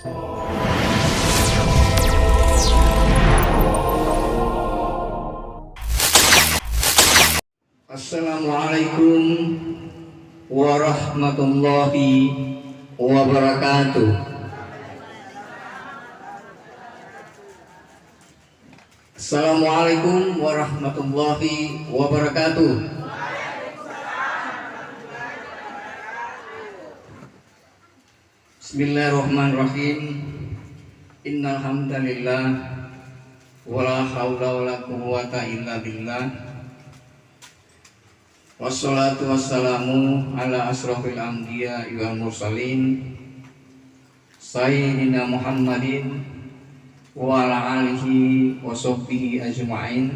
Assalamualaikum warahmatullahi wabarakatuh. Assalamualaikum warahmatullahi wabarakatuh. Bismillahirrahmanirrahim. Innal hamdalillah wala haula wala quwwata illa billah. Wassalatu wassalamu ala asrofil anbiya wal mursalin sayyidina Muhammadin wa ala alihi wa sahbihi ajma'in.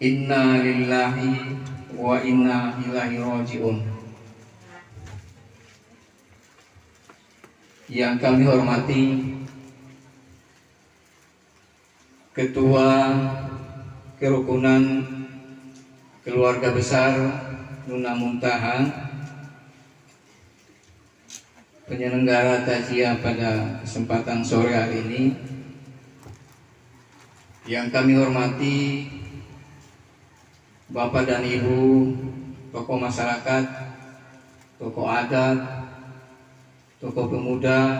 Inna lillahi wa inna ilaihi raji'un. Yang kami hormati Ketua Kerukunan Keluarga Besar Nuna Muntaha, penyelenggara takziah pada kesempatan sore hari ini. Yang kami hormati Bapak dan Ibu tokoh masyarakat, tokoh adat, tokoh pemuda.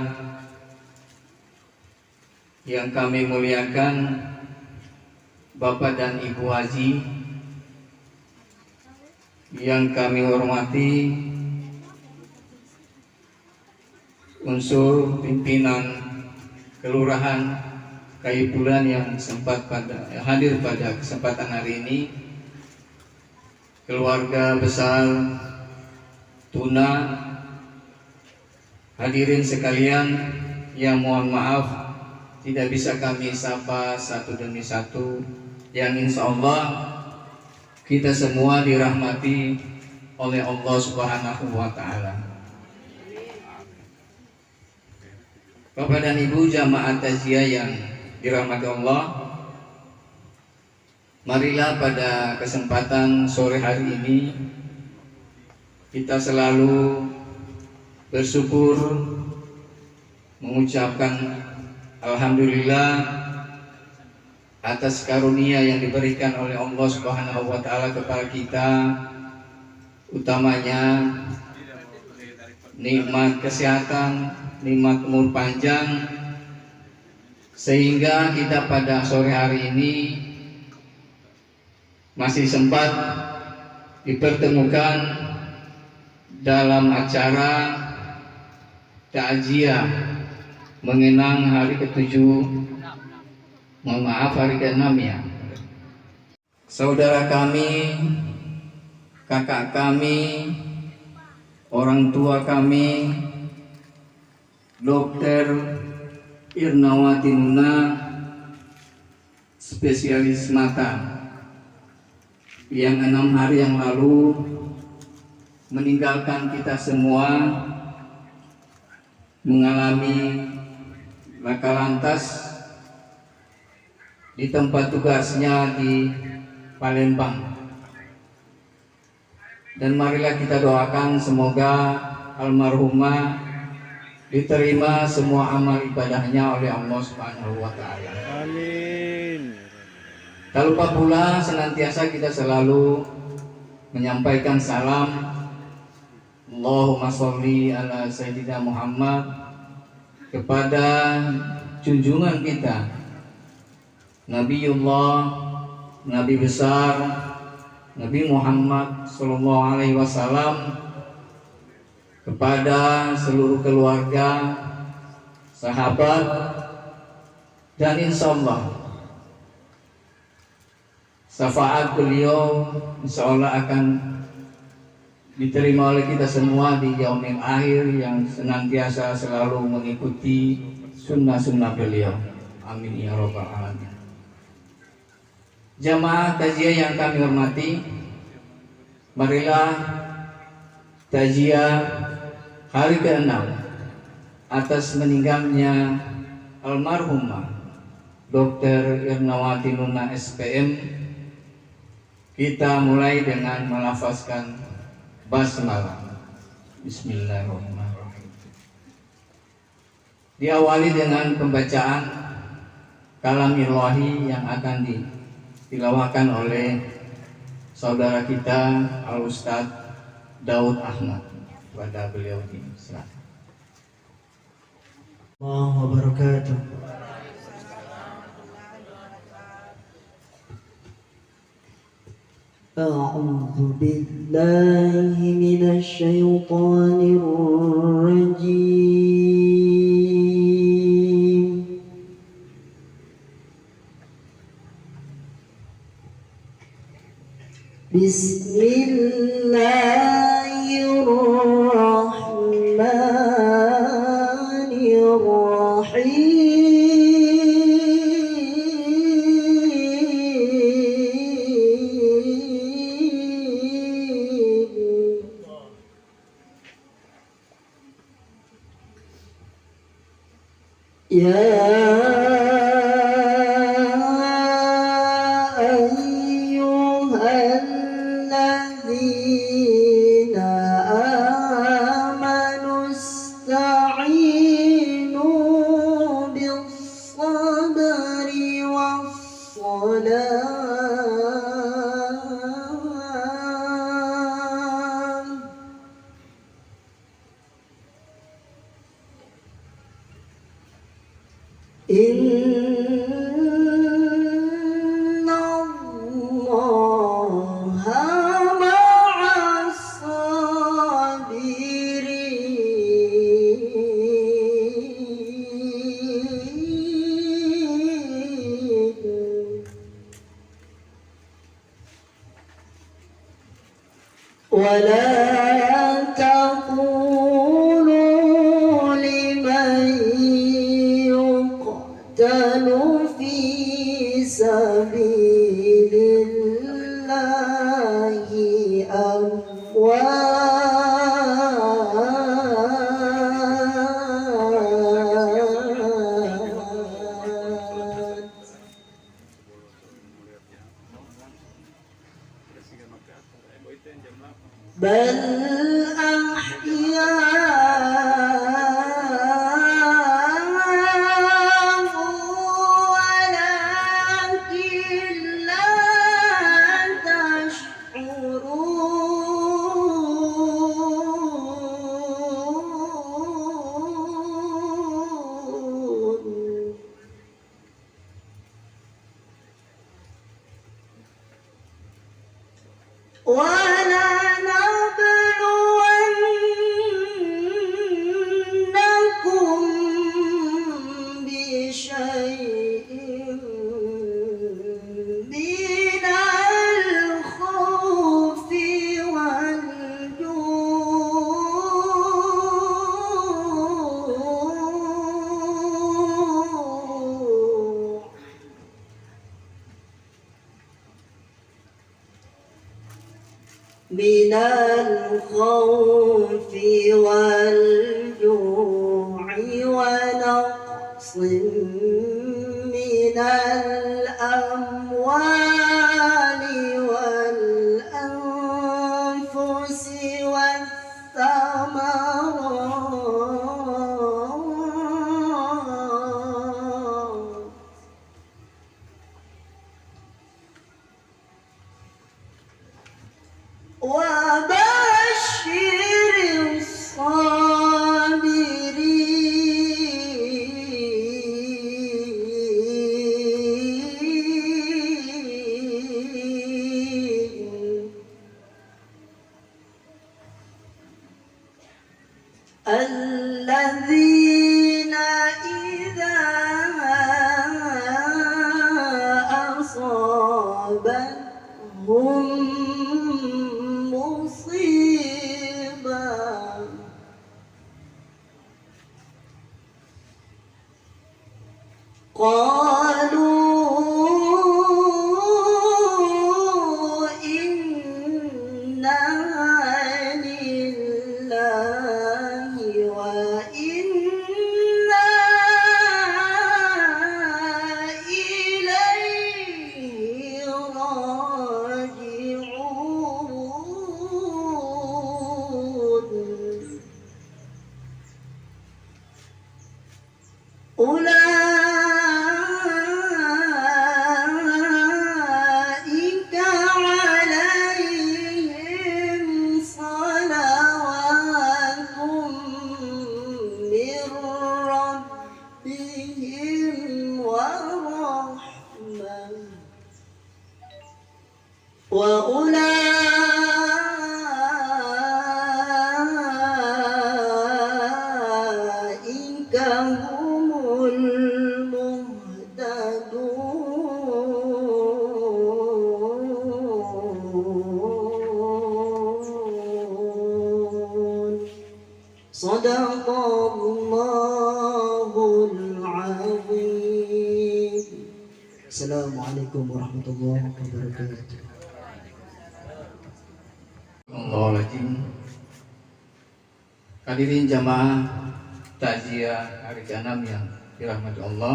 Yang kami muliakan Bapak dan Ibu Haji. Yang kami hormati unsur pimpinan Kelurahan Kayubulan yang sempat hadir pada kesempatan hari ini, keluarga besar Tuna, hadirin sekalian yang mohon maaf tidak bisa kami sapa satu demi satu, yang insya Allah kita semua dirahmati oleh Allah Subhanahu wa Ta'ala. Bapak dan Ibu jamaah takziah yang dirahmati Allah, marilah pada kesempatan sore hari ini kita selalu bersyukur, mengucapkan alhamdulillah atas karunia yang diberikan oleh Allah Subhanahu wa Ta'ala kepada kita, utamanya nikmat kesehatan, nikmat umur panjang, sehingga kita pada sore hari ini masih sempat dipertemukan dalam acara takziah mengenang hari ke-7, mohon maaf, hari ke-6 ya. Saudara kami, kakak kami, orang tua kami, Dr. Irnawati Nuna, spesialis mata, yang 6 hari yang lalu meninggalkan kita semua, mengalami laka lantas di tempat tugasnya di Palembang. Dan marilah kita doakan semoga almarhumah diterima semua amal ibadahnya oleh Allah Subhanahu wa Ta'ala. Amin. Tak lupa pula senantiasa kita selalu menyampaikan salam Allahumma sholli ala Sayyidina Muhammad kepada junjungan kita Nabiullah, Nabi besar, Nabi Muhammad Sallallahu Alaihi Wasallam, kepada seluruh keluarga, sahabat, dan insya Allah syafaat beliau insya Allah akan diterima oleh kita semua di yaumil akhir yang senantiasa selalu mengikuti sunnah-sunnah beliau. Amin ya rabbal alamin. Jamaah takziah yang kami hormati, marilah takziah hari ke-6 atas meninggalnya almarhumah Dr. Irnawati Nuna SPM, kita mulai dengan melafazkan basmalah. Bismillahirrahmanirrahim. Diawali dengan pembacaan kalamillahi yang akan ditilawahkan oleh saudara kita Al Ustadz Daud Ahmad. Kepada beliau silakan. Allah wabarakatuh. أعوذ بالله من الشيطان الرجيم. بسم الله الرحمن الرحيم. يا أيها الذين آمنوا استعينوا بالصبر والصلاة إن الله مع الصابرين. ولا تقولوا لمن يقتل في سبيل الله أموات بل أحياء ولكن لا تشعرون. ولنبلونكم بشيء من الخوف والجوع من الخوف والجوع ونقص من الأموال والأنفس والثمرات وبشر الصابرين الذين إذا أصابتهم مصيبة قالوا إنا لله وإنا إليه راجعون. أولئك عليهم صلوات من ربهم ورحمة وأولئك هم المهتدون صدق الله العظيم. السلام عليكم ورحمة الله وبركاته. Bismillahirrahmanirrahim. Hadirin jamaah takziah hari ke-6 yang dirahmati Allah,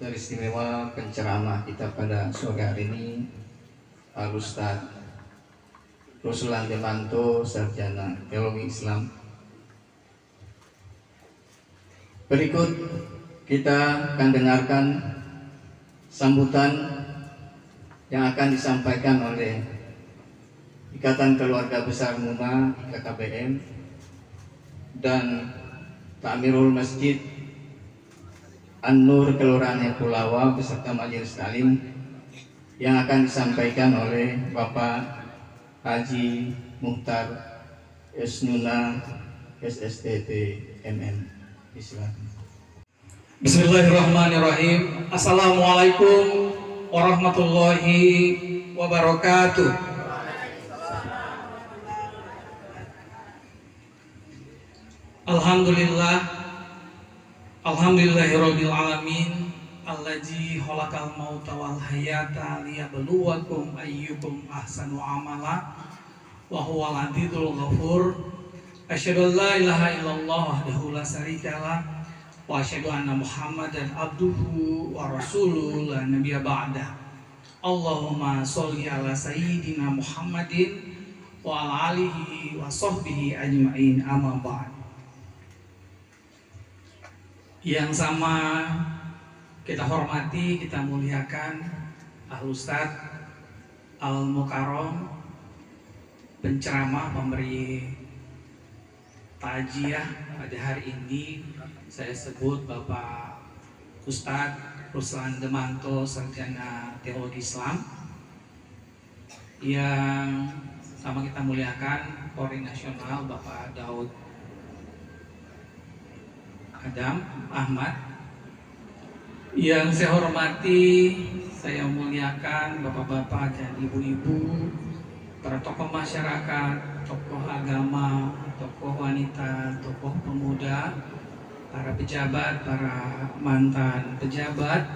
dari istimewa penceramah kita pada sore hari ini Al Ustaz Ruslan Demanto, Sarjana Teologi Islam. Berikut kita akan dengarkan sambutan yang akan disampaikan oleh Ikatan Keluarga Besar Nuna IKKBM dan Takmirul Masjid An-Nur Kelurahan Kulawa beserta Majelis Taklim yang akan disampaikan oleh Bapak Haji Muhtar S. Nuna SSTT MM. Silakan. Bismillahirrahmanirrahim. Assalamualaikum warahmatullahi wabarakatuh. Alhamdulillahirabbil alamin allazi khalaqal mauta wal hayata liyabluwakum ayyukum ahsanu amala wa huwal azizul ghafur. Asyhadu an la ilaha illallah wahdahu la syarikalah wa asyhadu anna Muhammadan abduhu wa rasuluhu la nabiyya ba'dah. Allahumma sholli ala sayyidina Muhammadin wa ala alihi wa sahbihi ajma'in, amma ba'd. Yang sama kita hormati, kita muliakan Al Ustaz Al Mukarram, penceramah, pemberi takziah pada hari ini. Saya sebut Bapak Ustaz Ruslan Demanto, Sarjana Teologi Islam. Yang sama kita muliakan Polri Nasional Bapak Daud Adam Ahmad. Yang saya hormati, saya muliakan bapak-bapak dan ibu-ibu, para tokoh masyarakat, tokoh agama, tokoh wanita, tokoh pemuda, para pejabat, para mantan pejabat.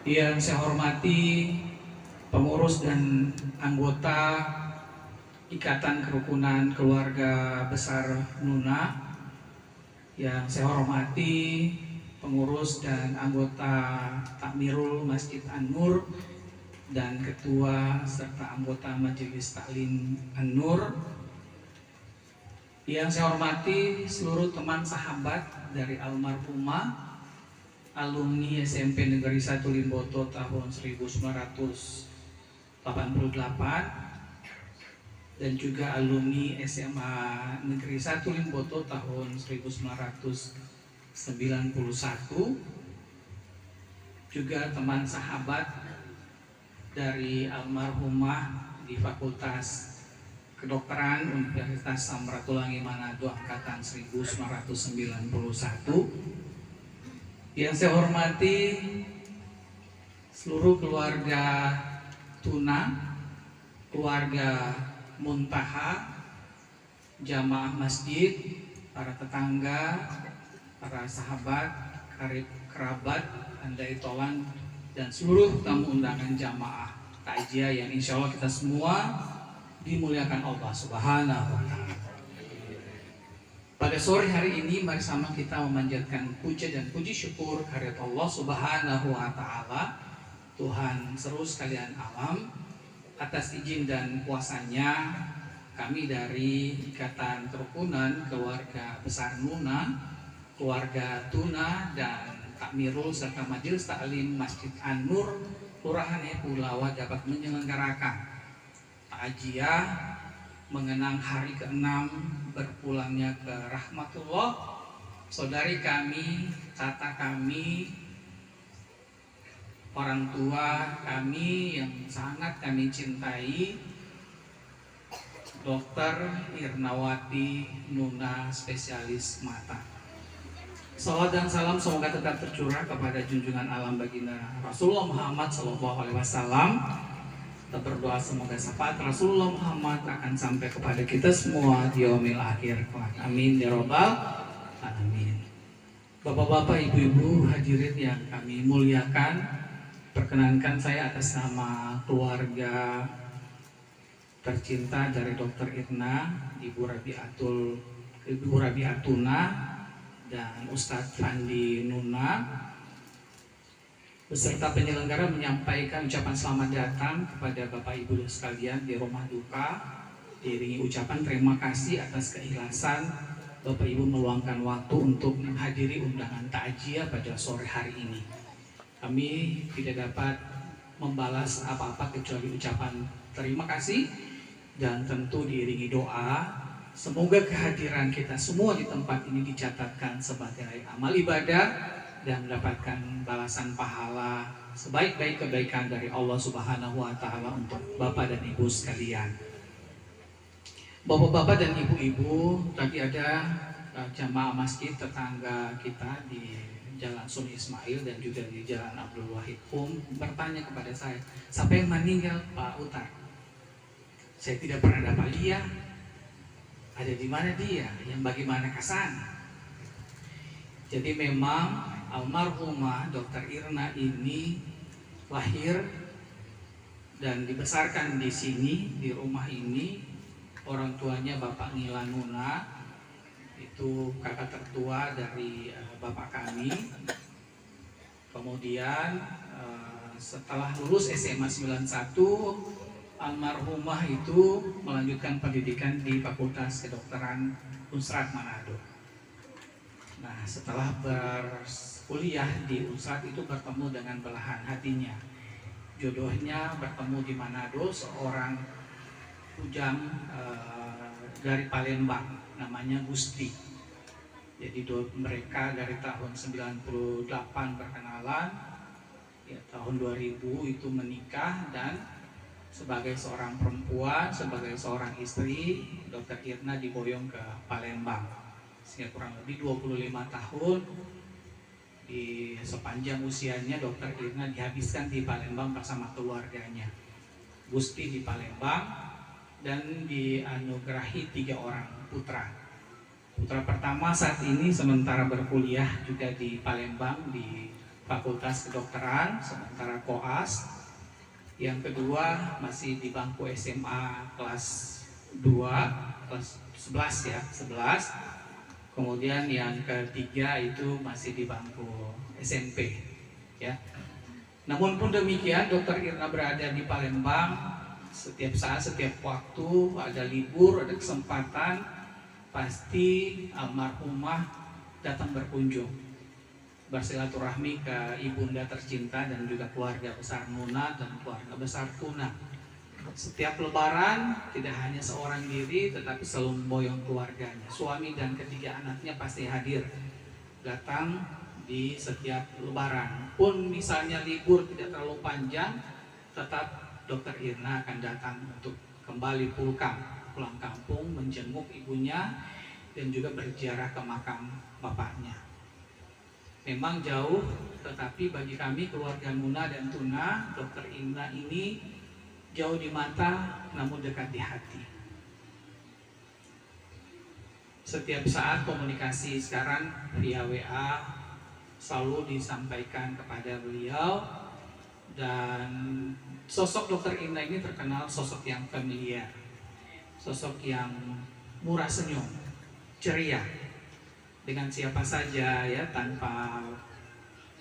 Yang saya hormati, pengurus dan anggota Ikatan Kerukunan Keluarga Besar Nuna. Yang saya hormati, pengurus dan anggota Takmirul Masjid An-Nur dan ketua serta anggota Majelis Taklim An-Nur. Yang saya hormati seluruh teman sahabat dari almarhumah, alumni SMP Negeri 1 Limboto tahun 1988 dan juga alumni SMA Negeri 1 Limboto tahun 1991, juga teman sahabat dari almarhumah di Fakultas Kedokteran Universitas Samratulangi Manado angkatan 1991. Yang saya hormati seluruh keluarga Tuna, keluarga Muntaha, jamaah masjid, para tetangga, para sahabat, karib kerabat, andai tolan, dan seluruh tamu undangan jamaah takziah yang insya Allah kita semua dimuliakan Allah Subhanahu wa Ta'ala. Pada sore hari ini mari sama kita memanjatkan puja dan puji syukur kehadirat Allah Subhanahu wa Ta'ala, Tuhan seru sekalian alam. Atas izin dan kuasanya, kami dari Ikatan Kerukunan Keluarga Besar Nuna keluarga Tuna dan Kak Mirul serta Majelis Taklim Masjid An-Nur Kelurahan Pulawa dapat menyelenggarakan takziah mengenang hari ke-6 berpulangnya ke rahmatullah saudari kami, tata kami, orang tua kami yang sangat kami cintai, Dr. Irnawati Nuna, spesialis mata. Salawat dan salam semoga tetap tercurah kepada junjungan alam baginda Rasulullah Muhammad SAW. Kita berdoa semoga syafaat Rasulullah Muhammad akan sampai kepada kita semua di yaumil akhir. Amin ya robbal alamin. Bapak-bapak, ibu-ibu hadirin yang kami muliakan, perkenankan saya atas nama keluarga tercinta dari Dr. Irna, Ibu Rabiatuna dan Ustadz Fandi Nuna beserta penyelenggara menyampaikan ucapan selamat datang kepada Bapak Ibu sekalian di rumah duka, diiringi ucapan terima kasih atas keikhlasan Bapak Ibu meluangkan waktu untuk menghadiri undangan takziah pada sore hari ini. Kami tidak dapat membalas apa-apa kecuali ucapan terima kasih dan tentu diiringi doa. Semoga kehadiran kita semua di tempat ini dicatatkan sebagai amal ibadah dan mendapatkan balasan pahala sebaik-baik kebaikan dari Allah Subhanahu wa Ta'ala untuk Bapak dan Ibu sekalian. Bapak-bapak dan ibu-ibu, tadi ada jamaah masjid tetangga kita di Jalan Sun Ismail dan juga di Jalan Abdul Wahid bertanya kepada saya, siapa yang meninggal Pak Utar? Saya tidak pernah dapat dia. Ada di mana dia? Yang bagaimana kesana? Jadi memang almarhumah Dr. Irna ini lahir dan dibesarkan di sini, di rumah ini. Orang tuanya Bapak Ngila Nuna, itu kakak tertua dari bapak kami. Kemudian setelah lulus SMA 91, almarhumah itu melanjutkan pendidikan di Fakultas Kedokteran Unsrat Manado. Nah, setelah berkuliah di Unsrat itu bertemu dengan belahan hatinya. Jodohnya bertemu di Manado, seorang bujang dari Palembang, namanya Gusti. Jadi mereka dari tahun 98 berkenalan, ya, tahun 2000 itu menikah, dan sebagai seorang perempuan, sebagai seorang istri, Dr. Irna diboyong ke Palembang. Sehingga kurang lebih 25 tahun di sepanjang usianya Dr. Irna dihabiskan di Palembang bersama keluarganya. Gusti di Palembang dan dianugerahi 3 orang putra. Putra pertama saat ini sementara berkuliah juga di Palembang di Fakultas Kedokteran, sementara koas. Yang kedua masih di bangku SMA kelas 2, kelas 11 ya, 11. Kemudian yang ketiga itu masih di bangku SMP ya. Namun pun demikian, Dr. Irna berada di Palembang setiap saat, setiap waktu, ada libur, ada kesempatan, pasti almarhumah datang berkunjung, bersilaturahmi ke ibunda tercinta dan juga keluarga besar Nuna dan keluarga besar Tuna. Setiap lebaran tidak hanya seorang diri, tetapi selalu memboyong keluarganya. Suami dan ketiga anaknya pasti hadir, datang di setiap lebaran. Pun misalnya libur tidak terlalu panjang, tetap Dr. Irna akan datang untuk kembali pulang kampung, menjenguk ibunya dan juga berziarah ke makam bapaknya. Memang jauh, tetapi bagi kami keluarga Nuna dan Tuna, Dr. Irna ini jauh di mata namun dekat di hati. Setiap saat komunikasi sekarang via WA selalu disampaikan kepada beliau, dan sosok Dr. Irna ini terkenal sosok yang familiar, sosok yang murah senyum, ceria dengan siapa saja ya, tanpa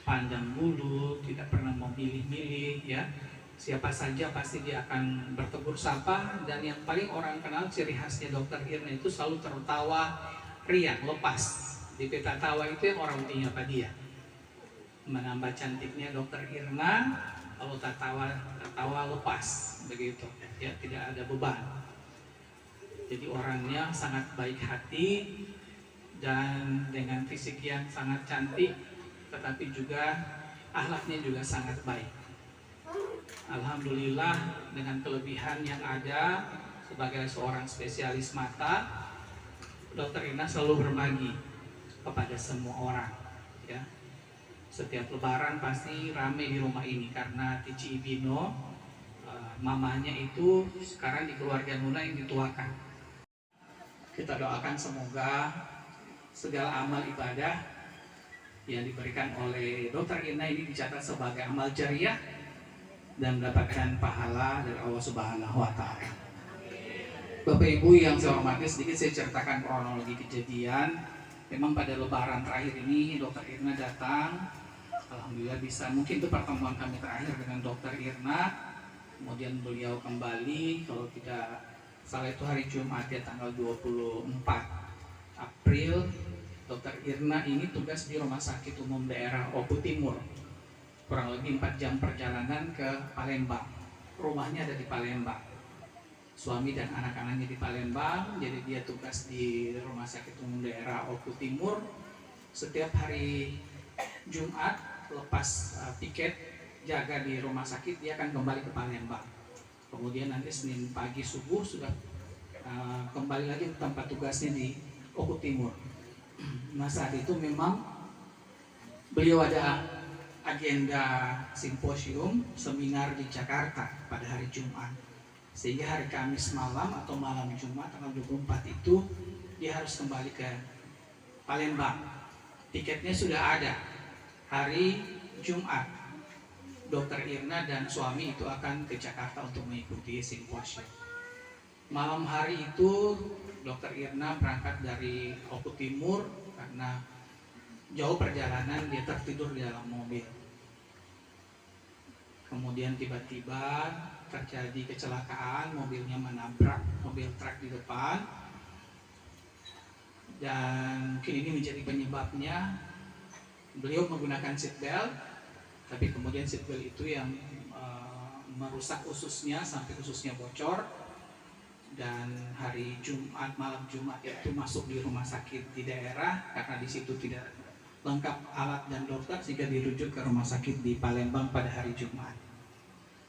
pandang bulu, tidak pernah memilih-milih ya. Siapa saja pasti dia akan bertegur sapa, dan yang paling orang kenal ciri khasnya Dr. Irna itu selalu tertawa riang, lepas DP Tatawa itu yang orang utingnya apa dia? Menambah cantiknya Dokter Irna, kalau Tatawa lepas begitu, ya tidak ada beban. Jadi orangnya sangat baik hati dan dengan fisik yang sangat cantik, tetapi juga akhlaknya juga sangat baik. Alhamdulillah dengan kelebihan yang ada sebagai seorang spesialis mata, Dokter Irna selalu berbagi kepada semua orang. Ya, setiap Lebaran pasti ramai di rumah ini karena Tici Ibino, mamanya itu sekarang di keluarga Nuna yang dituakan. Kita doakan semoga segala amal ibadah yang diberikan oleh Dokter Irna ini dicatat sebagai amal jariah dan mendapatkan pahala dari Allah Subhanahu wa Ta'ala. Bapak Ibu yang saya hormati, sedikit saya ceritakan kronologi kejadian. Memang pada Lebaran terakhir ini Dokter Irna datang. Alhamdulillah bisa, mungkin itu pertemuan kami terakhir dengan Dokter Irna. Kemudian beliau kembali, kalau tidak salah itu hari Jumat ya, tanggal 24 April. Dokter Irna ini tugas di Rumah Sakit Umum Daerah Oku Timur, kurang lebih 4 jam perjalanan ke Palembang. Rumahnya ada di Palembang, suami dan anak-anaknya di Palembang. Jadi dia tugas di Rumah Sakit Umum Daerah Oku Timur. Setiap hari Jumat lepas piket jaga di rumah sakit, dia akan kembali ke Palembang. Kemudian nanti Senin pagi subuh sudah kembali lagi ke tempat tugasnya di Oku Timur. Nah saat itu memang beliau ada agenda simposium seminar di Jakarta pada hari Jumat, sehingga hari Kamis malam atau malam Jumat tanggal 24 itu dia harus kembali ke Palembang. Tiketnya sudah ada. Hari Jumat Dokter Irna dan suami itu akan ke Jakarta untuk mengikuti simposium. Malam hari itu Dokter Irna berangkat dari Oku Timur karena jauh perjalanan, dia tertidur di dalam mobil. Kemudian tiba-tiba terjadi kecelakaan, mobilnya menabrak mobil truk di depan. Dan mungkin ini menjadi penyebabnya beliau menggunakan seatbelt, tapi kemudian seatbelt itu yang merusak ususnya sampai ususnya bocor. Dan hari Jumat, malam Jumat itu masuk di rumah sakit di daerah karena di situ tidak lengkap alat dan dokter, sehingga dirujuk ke rumah sakit di Palembang pada hari Jumat.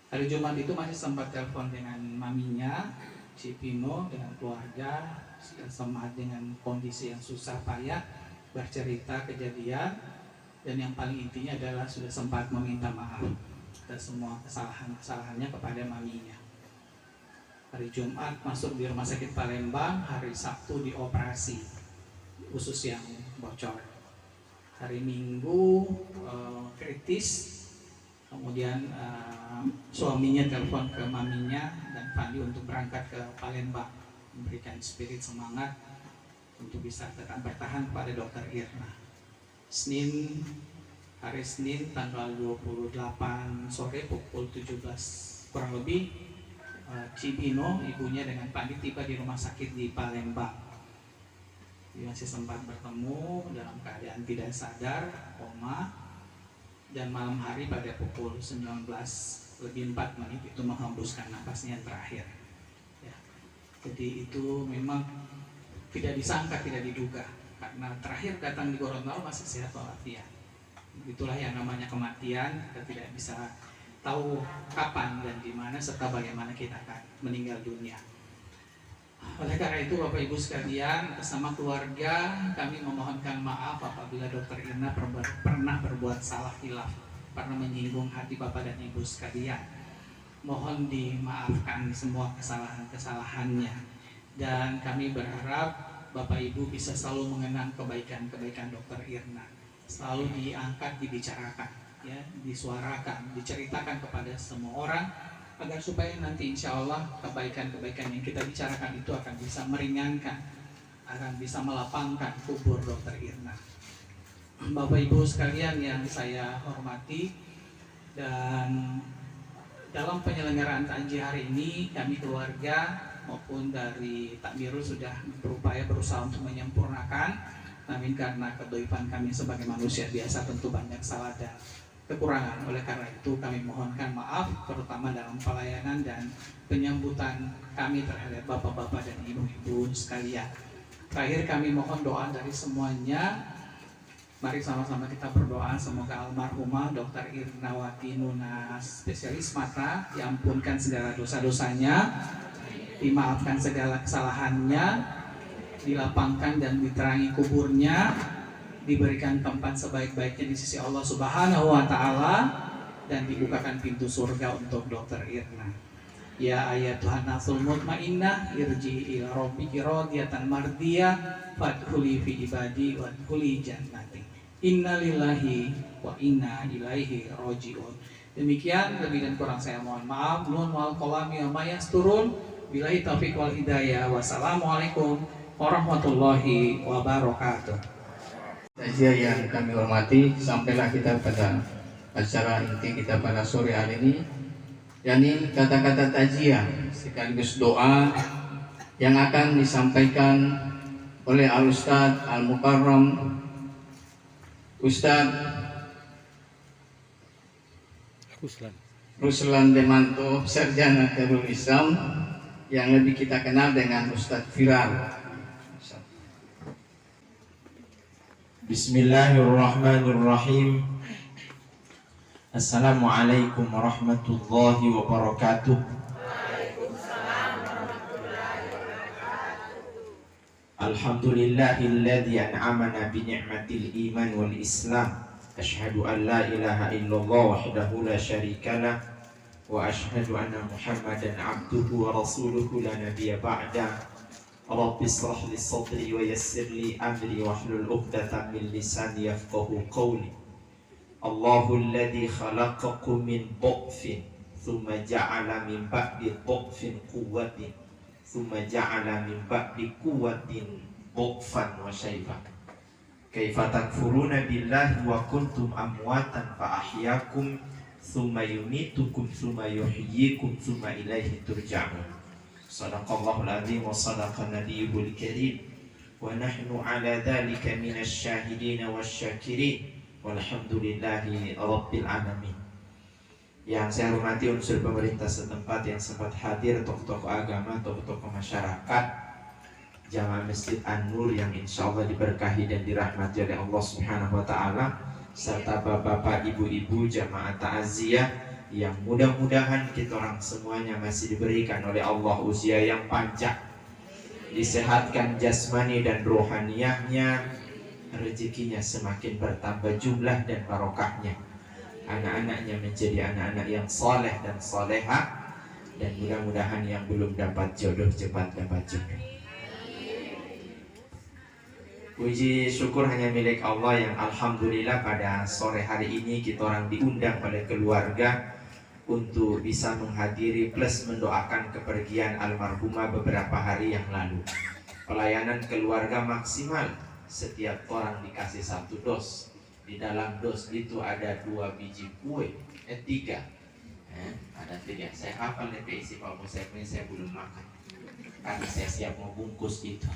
Hari Jumat itu masih sempat telepon dengan maminya, Cipino, dengan keluarga, semangat dengan kondisi yang susah payah, bercerita kejadian, dan yang paling intinya adalah sudah sempat meminta maaf atas semua kesalahan-kesalahannya kepada maminya. Hari Jumat masuk di rumah sakit Palembang, hari Sabtu dioperasi usus yang bocor. Hari Minggu kritis, kemudian suaminya telepon ke maminya dan Fandi untuk berangkat ke Palembang, memberikan spirit semangat untuk bisa tetap bertahan pada Dokter Irna. Hari Senin tanggal 28 sore pukul 17 kurang lebih, Cibino, ibunya dengan Pandi tiba di rumah sakit di Palembang. Dia masih sempat bertemu dalam keadaan tidak sadar, koma, dan malam hari pada pukul 19:04 itu menghembuskan napasnya yang terakhir. Ya. Jadi itu memang tidak disangka, tidak diduga, karena terakhir datang di Gorontalo masih sehat walafiat. Itulah yang namanya kematian, kita tidak bisa tahu kapan dan di mana serta bagaimana kita akan meninggal dunia. Oleh karena itu Bapak Ibu sekalian, bersama keluarga kami memohonkan maaf apabila Dokter Irna pernah berbuat salah hilaf, pernah menyinggung hati Bapak dan Ibu sekalian. Mohon dimaafkan semua kesalahan-kesalahannya, dan kami berharap Bapak Ibu bisa selalu mengenang kebaikan-kebaikan Dokter Irna, selalu diangkat, dibicarakan, ya, disuarakan, diceritakan kepada semua orang, agar supaya nanti insya Allah kebaikan-kebaikan yang kita bicarakan itu akan bisa meringankan, akan bisa melapangkan kubur Dokter Irna. Bapak Ibu sekalian yang saya hormati, dan dalam penyelenggaraan takjil hari ini kami keluarga maupun dari Takmirul sudah berusaha untuk menyempurnakan Namun karena kedoifan kami sebagai manusia biasa tentu banyak salah dan kekurangan. Oleh karena itu kami mohonkan maaf terutama dalam pelayanan dan penyambutan kami terhadap bapak-bapak dan ibu-ibu sekalian. Terakhir kami mohon doa dari semuanya. Mari sama-sama kita berdoa semoga almarhumah Dr. Irnawati Nuna spesialis mata diampunkan segala dosa-dosanya, dimaafkan segala kesalahannya, dilapangkan dan diterangi kuburnya, diberikan tempat sebaik-baiknya di sisi Allah Subhanahu wa taala, dan dibukakan pintu surga untuk Dr. Irna. Ya ayatuhan nafsul mutmainnah irji ila rabbiki radiyatan mardiyah fadkhuli fi ibadi wadkhuli jannati. Innalillahi wa inna ilaihi rajiun. Demikian, lebih dan kurang saya mohon maaf. Nun wal qalami wa mayasturun. Billahi taufiq wal hidayah. Wassalamualaikum warahmatullahi wabarakatuh. Takziah yang kami hormati, sampailah kita pada acara inti kita pada sore hari ini, yakni kata-kata takziah sekaligus doa yang akan disampaikan oleh Al-Ustadz Al-Mukarram Ustadz Ruslan Demanto, Sarjana Darul Islam, yang lebih kita kenal dengan Ustadz Viral. Bismillahirrahmanirrahim. Assalamualaikum warahmatullahi wabarakatuh. Alhamdulillahilladzi an'amana bi ni'matil iman wal islam. Asyhadu an la ilaha illallah wahdahu la syarikalah wa asyhadu anna Muhammadan abduhu wa rasuluhu la nabiyya ba'da. Rabbi israh li sadri wa yassir li amri wahlul 'uqdatam min lisani yafqahu qawli. Allahul ladzi khalaqakum min dha'fin thumma ja'ala min ba'di dha'fin quwwatin thumma ja'ala min ba'di quwwatin dha'fan wa shayban. Kaifa takfuruna billahi wa kuntum amwatan fa ahyaakum thumma yumitukum thumma yuhyikum thumma ilaihi turja'un. Shadaqallahul azim wa sadaqa nabiyyul karim wa nahnu ala dzalika minasy syahidin wasyakirin walhamdulillahi rabbil alamin. Yang saya hormati unsur pemerintah setempat yang sempat hadir, tokoh-tokoh agama, tokoh-tokoh masyarakat, jamaah Masjid An-Nur yang insya Allah diberkahi dan dirahmati oleh Allah Subhanahu wa Ta'ala, serta bapak-bapak, ibu-ibu, jamaah ta'aziyah yang mudah-mudahan kita orang semuanya masih diberikan oleh Allah usia yang panjang, disehatkan jasmani dan rohaniyahnya, rezekinya semakin bertambah jumlah dan barokahnya, anak-anaknya menjadi anak-anak yang soleh dan solehah, dan mudah-mudahan yang belum dapat jodoh cepat dapat jodoh. Puji syukur hanya milik Allah yang alhamdulillah pada sore hari ini kita orang diundang oleh keluarga untuk bisa menghadiri plus mendoakan kepergian almarhumah beberapa hari yang lalu. Pelayanan keluarga maksimal, setiap orang dikasih 1 dos. Di dalam dos itu ada 2 biji kue, 3. Ada 3. Saya hafal DP isi Pak Bos, saya belum makan karena saya siap mau bungkus itu.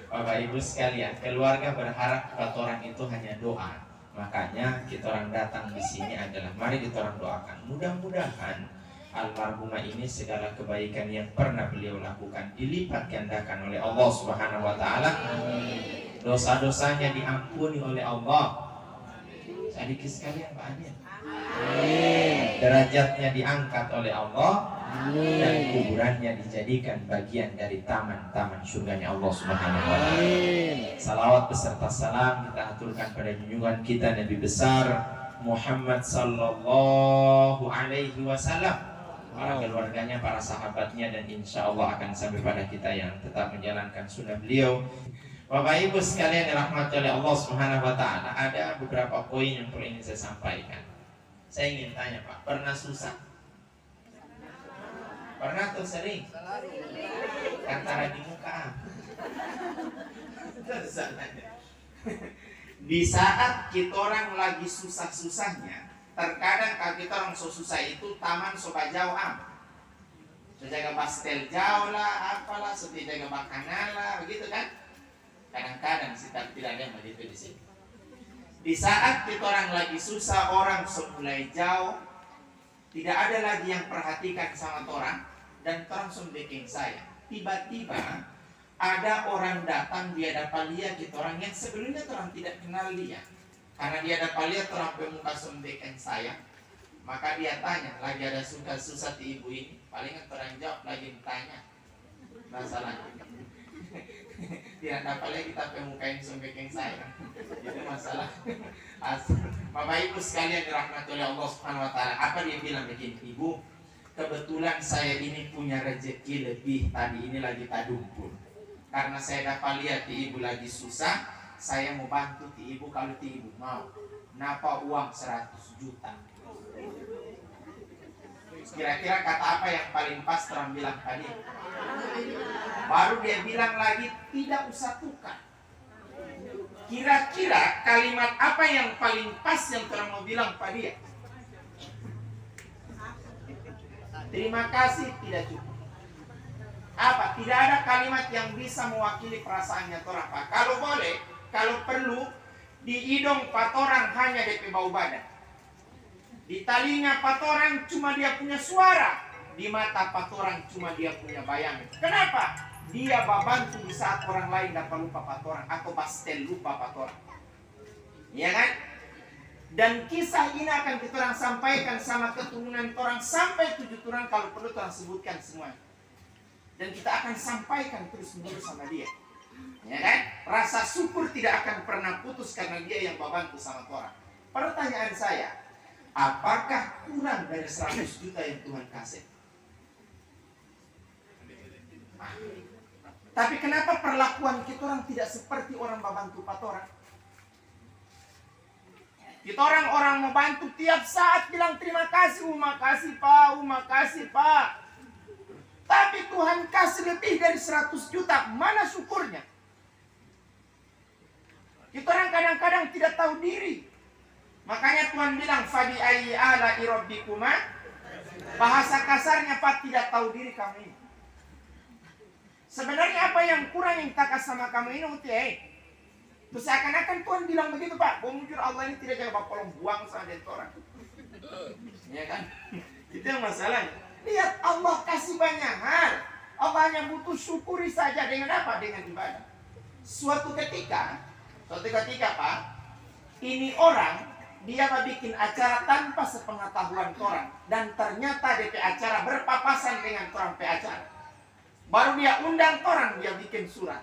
Bapak Ibu sekalian, keluarga berharap kata orang itu hanya doa. Makanya kita orang datang di sini adalah mari kita orang doakan. Mudah-mudahan almarhumah ini segala kebaikan yang pernah beliau lakukan dilipat gandakan oleh Allah Subhanahu wa Ta'ala. Dosa-dosanya diampuni oleh Allah. Sedikit sekalian Pak Adil. Derajatnya diangkat oleh Allah. Dan kuburannya dijadikan bagian dari taman-taman surganya Allah Subhanahu wa Ta'ala. Salawat beserta salam kita aturkan pada junjungan kita Nabi besar Muhammad sallallahu alaihi wasallam, para keluarganya, para sahabatnya, dan insya Allah akan sampai pada kita yang tetap menjalankan sunnah beliau. Bapak Ibu sekalian yang dirahmati oleh Allah Subhanahu wa Ta'ala, ada beberapa poin yang perlu ingin saya sampaikan. Saya ingin tanya Pak, pernah susah? Pernah atau sering? Antara di muka. Di saat kita orang lagi susah-susahnya, terkadang kalau kita orang so susah itu taman soba jauh am. Jaga pastel jauh lah, apalah, sudah jaga makanan lah, begitu kan? Kadang-kadang sih tidak ada yang begitu di sini. Di saat kita orang lagi susah, orang mulai jauh, tidak ada lagi yang perhatikan sama orang, dan orang bikin saya. Tiba-tiba ada orang datang, dia dapat lihat kita orang yang sebelumnya orang tidak kenal dia. Karena dia dapat lihat orang pemuka bikin saya. Maka dia tanya, lagi ada susah di ibu ini. Palingan orang jawab lagi tanya masalahnya. Tidak dapat lagi kita pemukain sumbeking saya. Itu masalah. Bapak Ibu sekalian dirahmati oleh Allah Subhanahu Wa Taala. Apa dia bilang begini, Ibu? Kebetulan saya ini punya rezeki lebih. Tadi ini lagi tadumpul. Karena saya dapat lihat di ibu lagi susah, saya mau bantu di ibu kalau di ibu mau. Napa uang 100 juta. Kira-kira kata apa yang paling pas terang bilang tadi? Baru dia bilang lagi tidak usah tukar. Kira-kira kalimat apa yang paling pas yang terang mau bilang pada dia? Terima kasih tidak cukup. Apa? Tidak ada kalimat yang bisa mewakili perasaannya orang. Kalau boleh, kalau perlu di hidung patorang hanya DP bau badan. Di telinga patorang cuma dia punya suara. Di mata patorang cuma dia punya bayangan. Kenapa? Dia bantu di saat orang lain dapat lupa patorang atau pastel lupa patorang. Ya kan? Dan kisah ini akan kita orang sampaikan sama keturunan orang sampai 7 turun kalau perlu orang sebutkan semua. Dan kita akan sampaikan terus menerus sama dia. Ya kan? Rasa syukur tidak akan pernah putus karena dia yang bantu sama orang. Pertanyaan saya, apakah kurang dari 100 juta yang Tuhan kasih? Tapi kenapa perlakuan kita orang tidak seperti orang membantu patorang? Kita orang membantu tiap saat bilang terima kasih, makasih Pak, makasih Pak. Tapi Tuhan kasih lebih dari 100 juta, mana syukurnya? Kita orang kadang-kadang tidak tahu diri. Makanya Tuhan bilang fabi ayyi ala'i rabbikuma. Bahasa kasarnya Pak, tidak tahu diri kamu ini. Sebenarnya apa yang kurang yang tak sama kamu ini terus seakan-akan Tuhan bilang begitu Pak. Mujur Allah ini tidak jaga bapak buang sama dia orang. Ya kan? Itu yang masalahnya. Lihat Allah kasih banyak hal. Allah hanya butuh syukuri saja dengan apa? Dengan ibadah. Suatu ketika Pak, ini orang dia bikin acara tanpa sepengetahuan orang dan ternyata DP acara berpapasan dengan orang pe acara. Baru dia undang orang, dia bikin surat.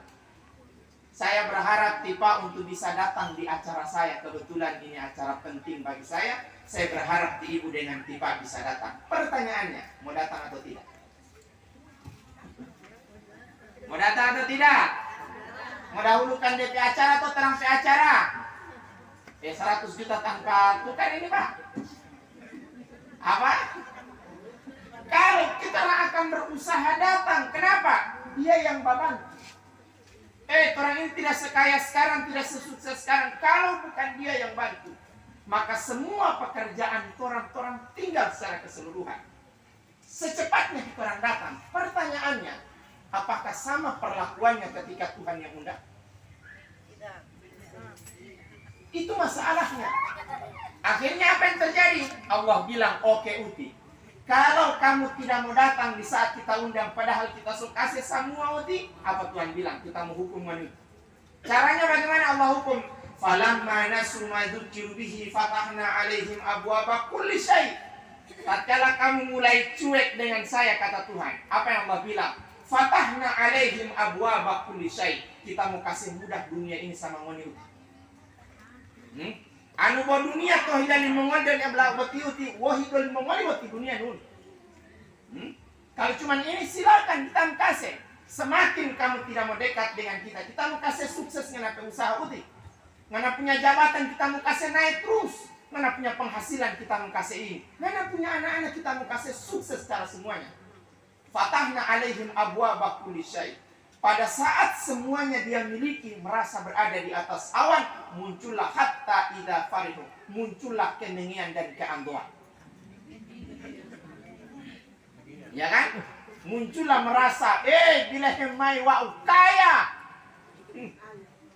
Saya berharap Tipa untuk bisa datang di acara saya. Kebetulan ini acara penting bagi saya. Saya berharap di ibu dengan Tipa bisa datang. Pertanyaannya, mau datang atau tidak? Mau datang atau tidak? Mau dahulukan DP acara atau terang pe acara? 100 juta tanpa tukar ini Pak. Apa? Kalau kita akan berusaha datang, kenapa? Dia yang bantu. Orang ini tidak sekaya sekarang, tidak sesukses sekarang. Kalau bukan dia yang bantu, maka semua pekerjaan orang tinggal secara keseluruhan. Secepatnya kita orang datang. Pertanyaannya, apakah sama perlakuannya ketika Tuhan yang undang? Itu masalahnya. Akhirnya apa yang terjadi? Allah bilang, oke Uti. Kalau kamu tidak mau datang di saat kita undang, padahal kita suruh kasih semua Uti, apa Tuhan bilang? Kita mau hukum manusia. Caranya bagaimana Allah hukum? Falamma nasu ma dzukiru bihi fatahna alaihim abwaaba kulli syai. Tatkala kamu mulai cuek dengan saya, kata Tuhan, apa yang Allah bilang? Fatahna alaihim abwaaba kulli syai. Kita mau kasih mudah dunia ini sama manusia. Anu bawa dunia toh hidali mengondel yang belah boti uti wahidul mengoli boti dunia nun. Kalau cuma ini silakan kita kasih. Semakin kamu tidak mau dekat dengan kita mau kasih sukses ngana usaha uti. Ngana punya jabatan kita mau kasih naik terus. Ngana punya penghasilan kita mau kasih ini. Ngana punya anak-anak kita mau kasih sukses secara semuanya. Fatahna alaihim abwaaba kulli syai. Pada saat semuanya dia miliki, merasa berada di atas awan, muncullah hatta idza farihu, muncullah kenengian dan keangguan. Ya kan? muncullah merasa, bila hemai wa'u kaya.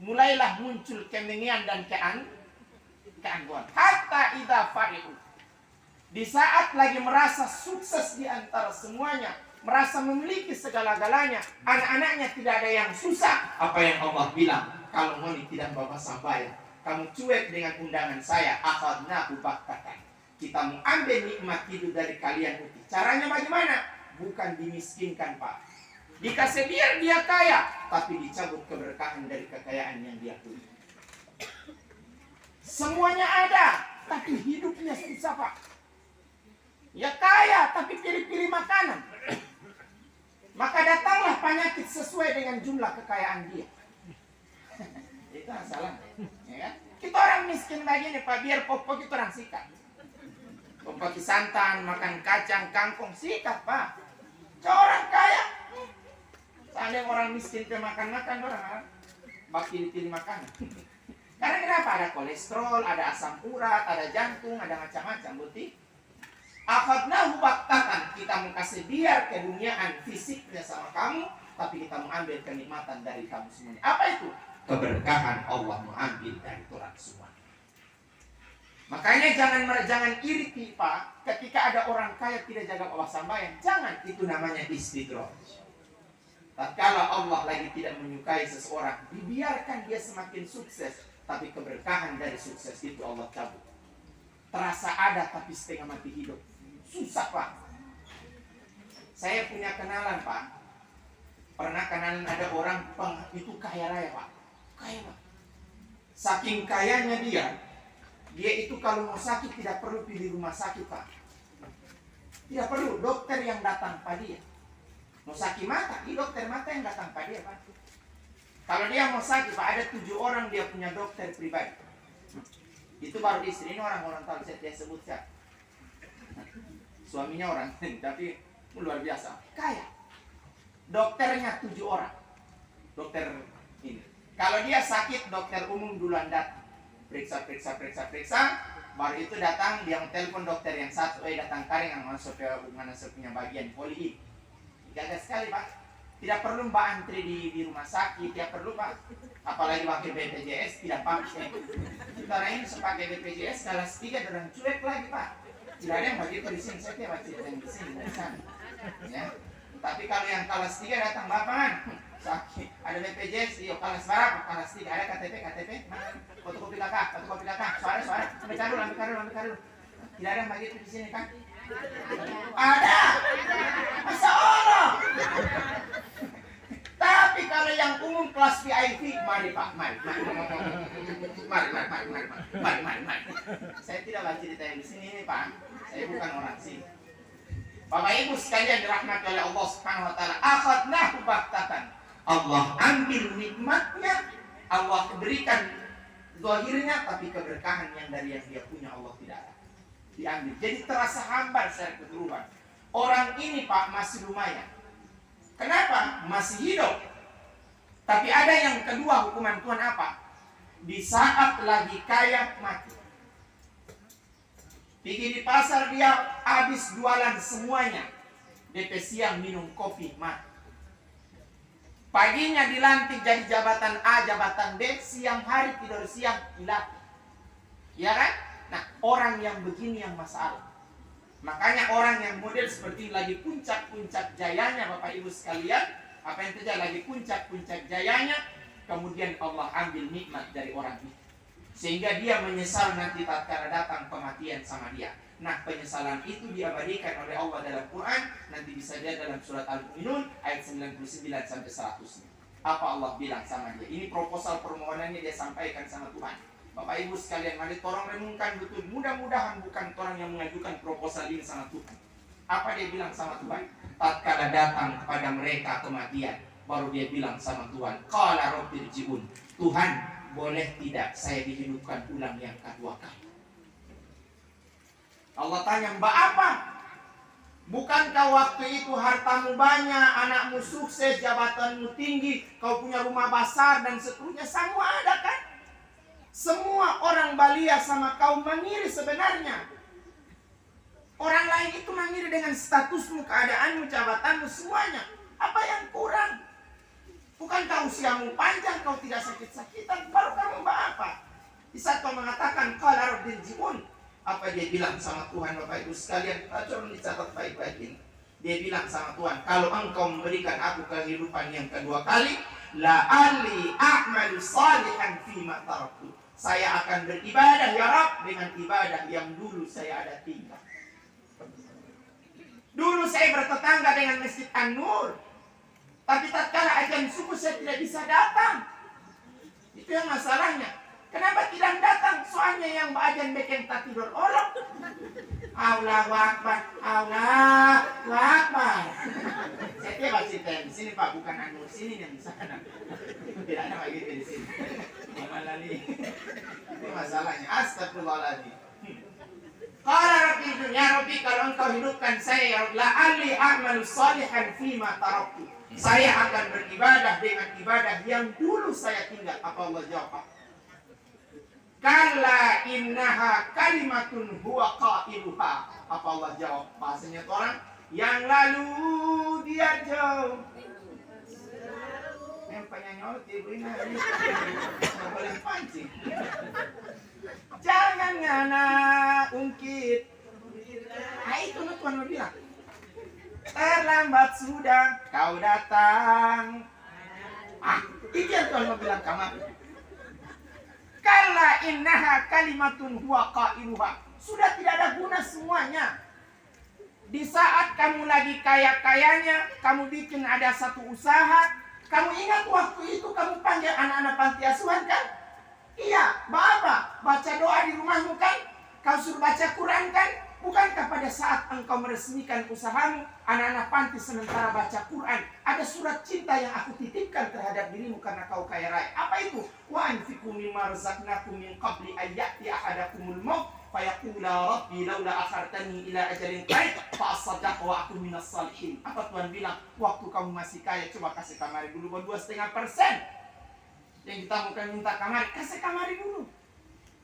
Mulailah muncul kemengian dan keangguan. Hatta idza farihu. Di saat lagi merasa sukses di antara semuanya, merasa memiliki segala-galanya, anak-anaknya tidak ada yang susah. Apa yang Allah bilang? Kalau ngoni tidak bawa sampai, kamu cuek dengan undangan saya, akhadnahu baktatan. Kita mengambil nikmat hidup dari kalian. Caranya bagaimana? Bukan dimiskinkan, Pak. Dikasih biar dia kaya, tapi dicabut keberkahan dari kekayaan yang dia punya. Semuanya ada, tapi hidupnya susah, Pak. Ya kaya, tapi pilih-pilih makanan. Maka datanglah penyakit sesuai dengan jumlah kekayaan dia. Itu masalah, ya kan? Kita orang miskin begini, Pak, biar pokok kita orang sikat. Pakai santan, makan kacang, kangkung, sikat, Pak. Orang kaya, seandainya orang miskin makan-makan, orang bakal pilih makanan. Karena kenapa? Ada kolesterol, ada asam urat, ada jantung, ada macam-macam, betul? Akhadnahu baktatan, kita mengkasih biar keduniaan fisiknya sama kamu, tapi kita mengambil kenikmatan dari kamu semuanya. Apa itu? Keberkahan Allah mengambil dari orang semua. Makanya jangan iri, Pak, ketika ada orang kaya tidak jaga Allah sambayan. Jangan, itu namanya istidraj. Tatkala Allah lagi tidak menyukai seseorang, dibiarkan dia semakin sukses, tapi keberkahan dari sukses itu Allah cabut. Terasa ada tapi setengah mati hidup. Susah, Pak. Saya punya kenalan, Pak. Pernah kenalan ada orang itu kaya raya, Pak. Kaya, Pak. Saking kayanya dia itu kalau mau sakit tidak perlu pilih rumah sakit, Pak. Tidak perlu dokter yang datang pada dia. Mau sakit mata, ini dokter mata yang datang pada dia, Pak. Kalau dia mau sakit, Pak, ada 7 orang dia punya dokter pribadi. Itu baru istri, ini orang tahu saya sebut siapa. Suaminya orang, tapi luar biasa, kaya. Dokternya 7 orang. Dokter ini. Kalau dia sakit, dokter umum duluan datang. Periksa. Baru itu datang, dia telepon dokter yang satu, datang karing yang masuk punya bagian poli. Jaga sekali, Pak. Tidak perlu Mbak antri di rumah sakit, tidak perlu, Pak. Apalagi pakai BPJS, tidak pakai. Kita ini sepakai BPJS, kelas 3 dan cuek lagi, Pak. Tidak ada yang begitu di sini, saya kira cerita yang di sini, dari sana. Ya. Tapi kalau yang kelas 3 datang, Bapak, sakit. Ada BPJS, kelas berapa? Kelas 3, ada KTP, fotokopi kakak, suara, ambil dulu. Tidak ada yang begitu di sini, kan? Ada. Masa Allah. Tapi kalau yang umum kelas VIP, mari Pak, mari. Saya tidak baca cerita yang di sini, Pak. Saya bukan orang sini. Bapak Ibu sekalian dirahmati oleh Allah Subhanahu wa taala, akhadnahu baktatan. Allah ambil nikmatnya, Allah berikan zahirnya, tapi keberkahan yang dari yang dia punya Allah tidak ada. Diambil. Jadi terasa hambar secara keseluruhan. Orang ini, Pak, masih lumayan. Kenapa? Masih hidup. Tapi ada yang kedua, hukuman Tuhan apa? Di saat lagi kaya, mati. Pergi di pasar, dia habis jualan semuanya. DP siang minum kopi, mati. Paginya dilantik jadi jabatan A, jabatan B, siang hari tidur siang, hilang. Ya kan? Nah, orang yang begini yang masalah. Makanya orang yang model seperti lagi puncak-puncak jayanya, Bapak Ibu sekalian, apa yang terjadi lagi puncak-puncak jayanya, kemudian Allah ambil nikmat dari orang itu. Sehingga dia menyesal nanti tatkala datang kematian sama dia. Nah, penyesalan itu diabadikan oleh Allah dalam Quran, nanti bisa dilihat dalam surat Al-Mu'minun ayat 99 sampai 100. Apa Allah bilang sama dia? Ini proposal permohonannya dia sampaikan sama Tuhan. Bapak Ibu sekalian, mari tolong renungkan betul. Mudah-mudahan bukan orang yang mengajukan proposal ini sama Tuhan. Apa dia bilang sama Tuhan? Tatkala datang kepada mereka kematian, baru dia bilang sama Tuhan, qala rabbirji'un. Tuhan, boleh tidak saya dihidupkan ulang yang kedua kali? Allah tanya, Mbak apa? Bukankah waktu itu hartamu banyak, anakmu sukses, jabatanmu tinggi, kau punya rumah besar dan seterusnya, semua ada kan? Semua orang Balia sama kaum Mangiri sebenarnya. Orang lain itu mengiri dengan statusmu, keadaanmu, jabatanmu, semuanya. Apa yang kurang? Bukankah usiamu panjang, kau tidak sakit-sakitan, baru kamu apa? Di saat kau mengatakan qala rabbil ji'un, apa dia bilang sama Tuhan? Bapak Ibu sekalian, coba dicatat baik-baik ini. Dia bilang sama Tuhan, kalau engkau memberikan aku kehidupan yang kedua kali, la ali a'malu salihan fima taraktu. Saya akan beribadah ya Rabb dengan ibadah yang dulu saya ada tinggal. Dulu saya bertetangga dengan Masjid An-Nur, tapi tatkala azan subuh saya tidak bisa datang. Itu yang masalahnya. Kenapa tidak datang? Soalnya yang azan bikin tak tidur orang. Allahu Akbar, Allahu Akbar. Saya tiba di sini Pak, bukan An-Nur, sini yang di sana. Tidak ada begitu di sini. Mamalali. Itu masalahnya. Astagfirullahaladzim. Qala rabbi dunya rabbi, kalau engkau hidupkan saya ya Rabb, la ali a'malu salihan fima taraktu. Saya akan beribadah dengan ibadah yang dulu saya tinggal. Apa Allah jawab? Kalla innaha kalimatun huwa qailuha. Apa Allah jawab? Bahasanya orang yang lalu dia jauh. Yang penyanyi ibu ini nggak boleh pancing. Jangan ngana ungkit. Itu Tuhan mau bilang. Terlambat sudah kau datang. Itu yang Tuhan mau bilang kamu. Kalla innaha kalimatun huwa qailuha. Sudah tidak ada guna semuanya. Di saat kamu lagi kaya-kayanya, kamu bikin ada satu usaha, kamu ingat waktu itu kamu panggil anak-anak panti asuhan kan? Iya, Bapak, baca doa di rumahmu kan? Kau suruh baca Quran kan? Bukankah pada saat engkau meresmikan usahamu, anak-anak panti sementara baca Quran, ada surat cinta yang aku titipkan terhadap dirimu karena kau kaya raya. Apa itu? Wa anfiqu mimma razaqnakum min qabli an ya'ti ahadakumul maut fayaqula rabbi laula akhartani ila ajalin qarib fa asaddaq wa akun minas salihin. Apa Tuhan bilang? Waktu kamu masih kaya, coba kasih kamari dulu 2,5%. Yang kita bukan minta kamari, kasih kamari dulu.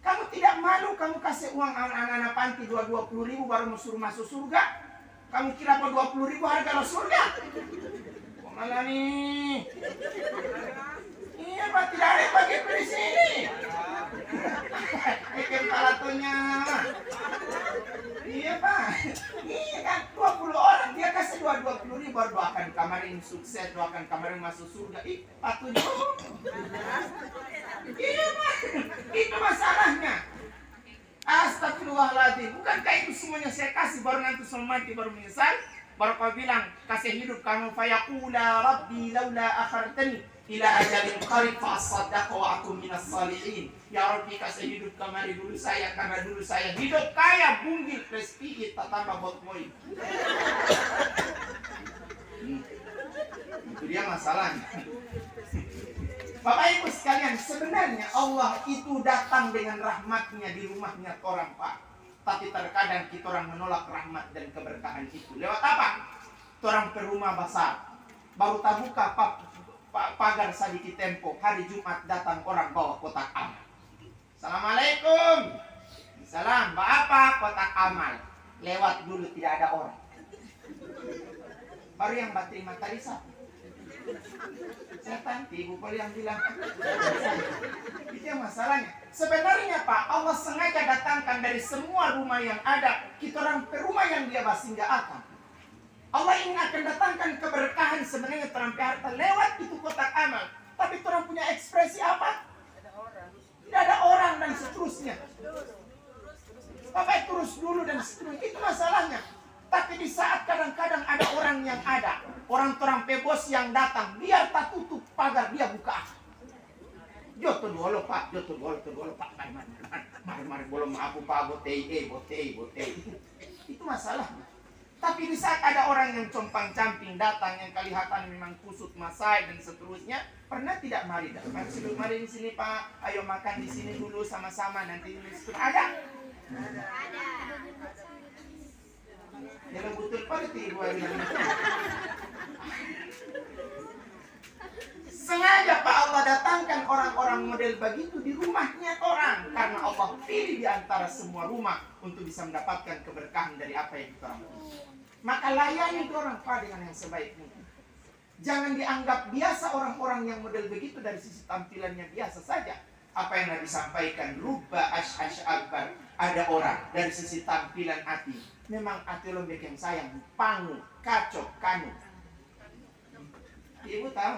Kamu tidak malu kamu kasih uang anak-anak panti 20.000 baru mau suruh masuk surga? Kamu kira apa 20.000 harga lo surga? Kok malah nih? Iya Pak, tidak ada begitu di sini. Ikan palatunya. Iya Pak. Iya kan 20 orang dia kasih 20.000 baru doakan kamarin sukses, doakan kamarin masuk surga. Patunya. Iya Pak. Itu masalahnya. Astagfirullahaladzim. Bukankah itu semuanya saya kasih baru nanti mati baru menyesal? Baru kau bilang kasih hidup kamu fayaqula rabbi laula akhartani ila ajalin qarib fa asaddaq wa akun minas salihin. Ya Rabbi kasih hidup kemari dulu saya karena dulu saya hidup kaya bunggil prestigi tak tambah bot moi. Itu dia masalahnya. Bapak Ibu sekalian, sebenarnya Allah itu datang dengan rahmatnya di rumahnya orang Pak. Tapi terkadang kita orang menolak rahmat dan keberkahan itu. Lewat apa? Orang perumah besar. Baru tak buka pagar sedikit tempo. Hari Jumat datang orang bawa kotak amal. Assalamualaikum. Salam. Apa kotak amal? Lewat dulu tidak ada orang. Baru yang terima tadi siapa? Setan, ibu kau yang bilang. Itu yang masalahnya. Sebenarnya Pak, Allah sengaja datangkan dari semua rumah yang ada, kita orang ke rumah yang dia singgah. Allah ingin akan datangkan keberkahan sebenarnya terampai harta lewat itu kotak amal. Tapi orang punya ekspresi apa? Tidak ada orang dan seterusnya. Bapak terus dulu dan seterusnya. Itu masalahnya. Tapi di saat kadang-kadang ada orang yang ada, orang pebos yang datang, biar tak tutup pagar, dia buka. Joto dulu Pak, joto dulu Pak. Mari belum aku Pak, botei. Itu masalahnya. Tapi di saat ada orang yang compang-camping datang, yang kelihatan memang kusut masai dan seterusnya, pernah tidak mari datang? Mari di sini Pak, ayo makan di sini dulu sama-sama nanti ini ada. Jangan betul pada ibu hari ini. Sengaja Pak Allah datangkan orang-orang model begitu di rumahnya orang, karena Allah pilih di antara semua rumah untuk bisa mendapatkan keberkahan dari apa yang kita orang. Maka layani orang Pak dengan yang sebaik mungkin. Jangan dianggap biasa orang-orang yang model begitu dari sisi tampilannya biasa saja. Apa yang Nabi sampaikan, rubba ash akbar. Ada orang dari sisi tampilan hati, memang hati lembek yang sayang, pangu, kacau, kanu. Ibu tahu?